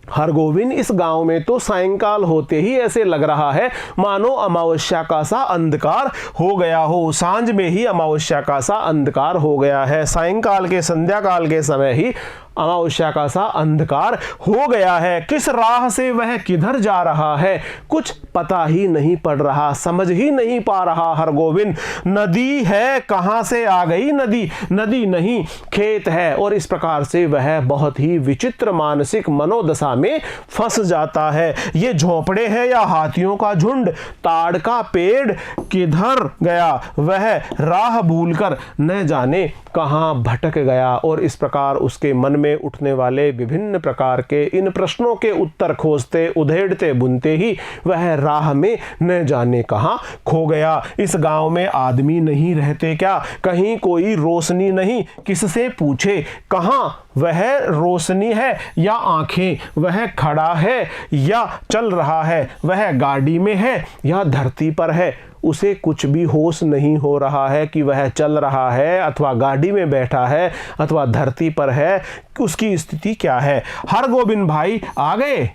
S1: हरगोविंद इस गांव में तो सायंकाल होते ही ऐसे लग रहा है मानो अमावस्या का सा अंधकार हो गया हो। सांझ में ही अमावस्या का सा अंधकार हो गया है। सायंकाल के संध्या काल के समय ही अमावस्या का सा अंधकार हो गया है। किस राह से वह किधर जा रहा है कुछ पता ही नहीं पड़ रहा, समझ ही नहीं पा रहा हरगोविंद। नदी है, कहां से आ गई नदी? नदी नहीं, खेत है। और इस प्रकार से वह बहुत ही विचित्र मानसिक मनोदशा में फंस जाता है। ये झोंपड़े हैं या हाथियों का झुंड? ताड़ का पेड़ किधर गया? वह राह भूलकर न जाने कहां भटक गया। और इस प्रकार उसके मन में उठने वाले विभिन्न प्रकार के इन प्रश्नों के उत्तर खोजते उधेड़ते बुनते ही वह राह में न जाने कहां खो गया। इस गांव में आदमी नहीं रहते क्या? कहीं कोई रोशनी नहीं, किससे पूछे? कहां वह रोशनी है या आंखें? वह खड़ा है या चल रहा है? वह गाड़ी में है या धरती पर है? उसे कुछ भी होश नहीं हो रहा है कि वह चल रहा है अथवा गाड़ी में बैठा है अथवा धरती पर है। उसकी स्थिति क्या है? हरगोविंद भाई आ गए,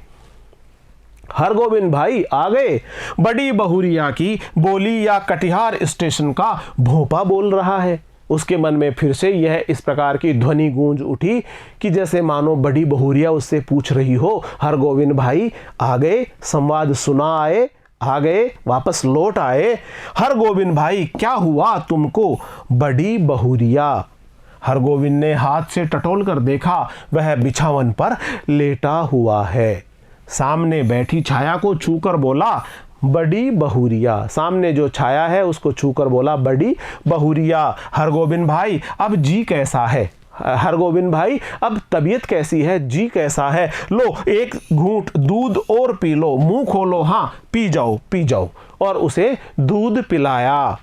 S1: हरगोविंद भाई आ गए। बड़ी बहुरिया की बोली या कटिहार स्टेशन का भोपा बोल रहा है। उसके मन में फिर से यह इस प्रकार की ध्वनि गूंज उठी कि जैसे मानो बड़ी बहुरिया उससे पूछ रही हो, हरगोविंद भाई आ गए? संवाद सुना आए? आ गए? वापस लौट आए? हरगोविंद भाई क्या हुआ तुमको? बड़ी बहुरिया। हरगोविंद ने हाथ से टटोल कर देखा, वह बिछावन पर लेटा हुआ है। सामने बैठी छाया को छूकर बोला बड़ी बहुरिया। सामने जो छाया है उसको छूकर बोला बड़ी बहुरिया। हरगोविंद भाई अब जी कैसा है? हरगोविंद भाई अब तबीयत कैसी है? जी कैसा है? लो एक घूंट दूध और पी लो, मुंह खोलो, हाँ पी जाओ पी जाओ। और उसे दूध पिलाया।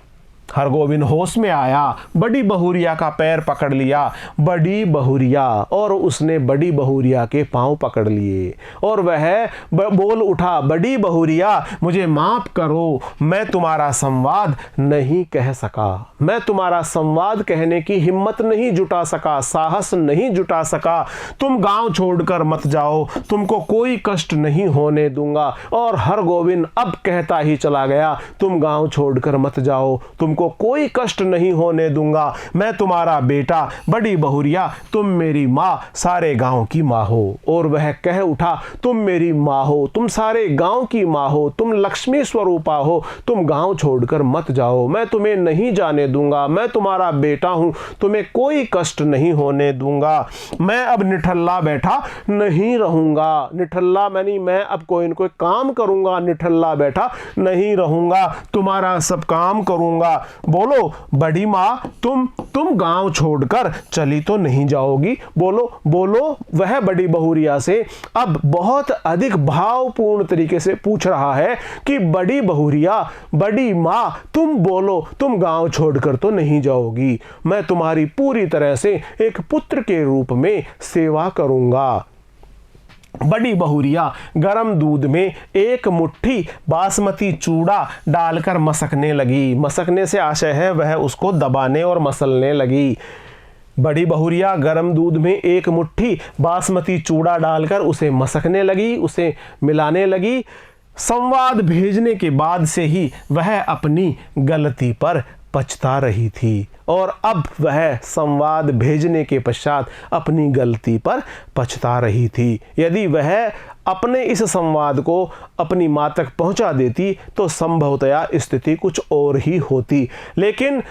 S1: हरगोविंद होश में आया, बड़ी बहुरिया का पैर पकड़ लिया। बड़ी बहुरिया, और उसने बड़ी बहुरिया के पांव पकड़ लिए और वह बोल उठा, बड़ी बहुरिया मुझे माफ करो, मैं तुम्हारा संवाद नहीं कह सका, मैं तुम्हारा संवाद कहने की हिम्मत नहीं जुटा सका, साहस नहीं जुटा सका। तुम गांव छोड़कर मत जाओ, तुमको कोई कष्ट नहीं होने दूंगा। और हरगोविंद अब कहता ही चला गया, तुम गांव छोड़कर मत जाओ, तुमको कोई कष्ट नहीं होने दूंगा। मैं तुम्हारा बेटा बड़ी बहुरिया, तुम मेरी माँ सारे गांव की माँ हो। और वह कह उठा, तुम मेरी माँ हो, तुम सारे गांव की माँ हो, तुम लक्ष्मी स्वरूपा हो, तुम गांव छोड़कर मत जाओ, मैं तुम्हें नहीं जाने दूंगा, मैं तुम्हारा बेटा हूं, तुम्हें कोई कष्ट नहीं होने दूंगा। मैं अब निठल्ला बैठा नहीं रहूंगा। निठल्ला मैंने मैं अब कोई न कोई काम करूंगा, निठल्ला बैठा नहीं रहूंगा, तुम्हारा सब काम करूंगा। बोलो बड़ी माँ तुम गांव छोड़कर चली तो नहीं जाओगी? बोलो बोलो वह बड़ी बहुरिया से अब बहुत अधिक भावपूर्ण तरीके से पूछ रहा है कि बड़ी बहुरिया, बड़ी माँ, तुम बोलो तुम गांव छोड़कर तो नहीं जाओगी, मैं तुम्हारी पूरी तरह से एक पुत्र के रूप में सेवा करूंगा। बड़ी बहुरिया गरम दूध में एक मुट्ठी बासमती चूड़ा डालकर मसकने लगी। मसकने से आशय है वह उसको दबाने और मसलने लगी। बड़ी बहुरिया गरम दूध में एक मुट्ठी बासमती चूड़ा डालकर उसे मसकने लगी, उसे मिलाने लगी। संवाद भेजने के बाद से ही वह अपनी गलती पर पछता रही थी और अब वह संवाद भेजने के पश्चात अपनी गलती पर पछता रही थी। यदि वह अपने इस संवाद को अपनी मां तक पहुंचा देती तो संभवतया स्थिति कुछ और ही होती, लेकिन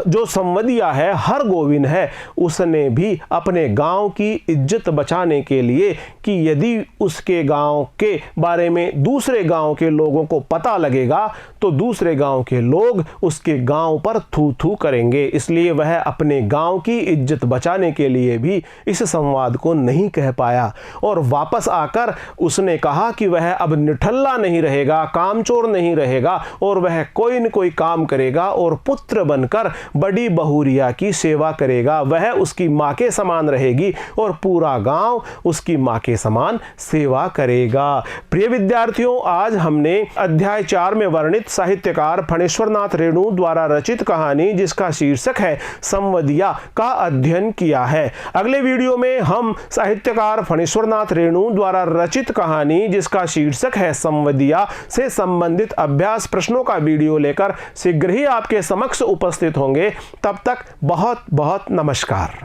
S1: जो संवदिया है, हर गोविंद है, उसने भी अपने गांव की इज्जत बचाने के लिए कि यदि उसके गांव के बारे में दूसरे गांव के लोगों को पता लगेगा तो दूसरे गांव के लोग उसके गांव पर थू थू करेंगे, इसलिए वह अपने गांव की इज्जत बचाने के लिए भी इस संवाद को नहीं कह पाया और वापस आकर उसने कहा कि वह अब निठल्ला नहीं रहेगा, कामचोर नहीं रहेगा और वह कोई न कोई काम करेगा और पुत्र बनकर बड़ी बहुरिया की सेवा करेगा। वह उसकी मां के समान रहेगी और पूरा गांव उसकी मां के समान सेवा करेगा। प्रिय विद्यार्थियों, आज हमने अध्याय 4 में वर्णित साहित्यकार फणेश्वरनाथ रेणु द्वारा रचित कहानी जिसका शीर्षक है संवदिया का अध्ययन किया है। अगले वीडियो में हम साहित्यकार फणेश्वरनाथ रेणु द्वारा रचित कहानी जिसका शीर्षक है संवदिया से संबंधित अभ्यास प्रश्नों का वीडियो लेकर शीघ्र ही आपके समक्ष उपस्थित होंगे। तब तक बहुत बहुत नमस्कार।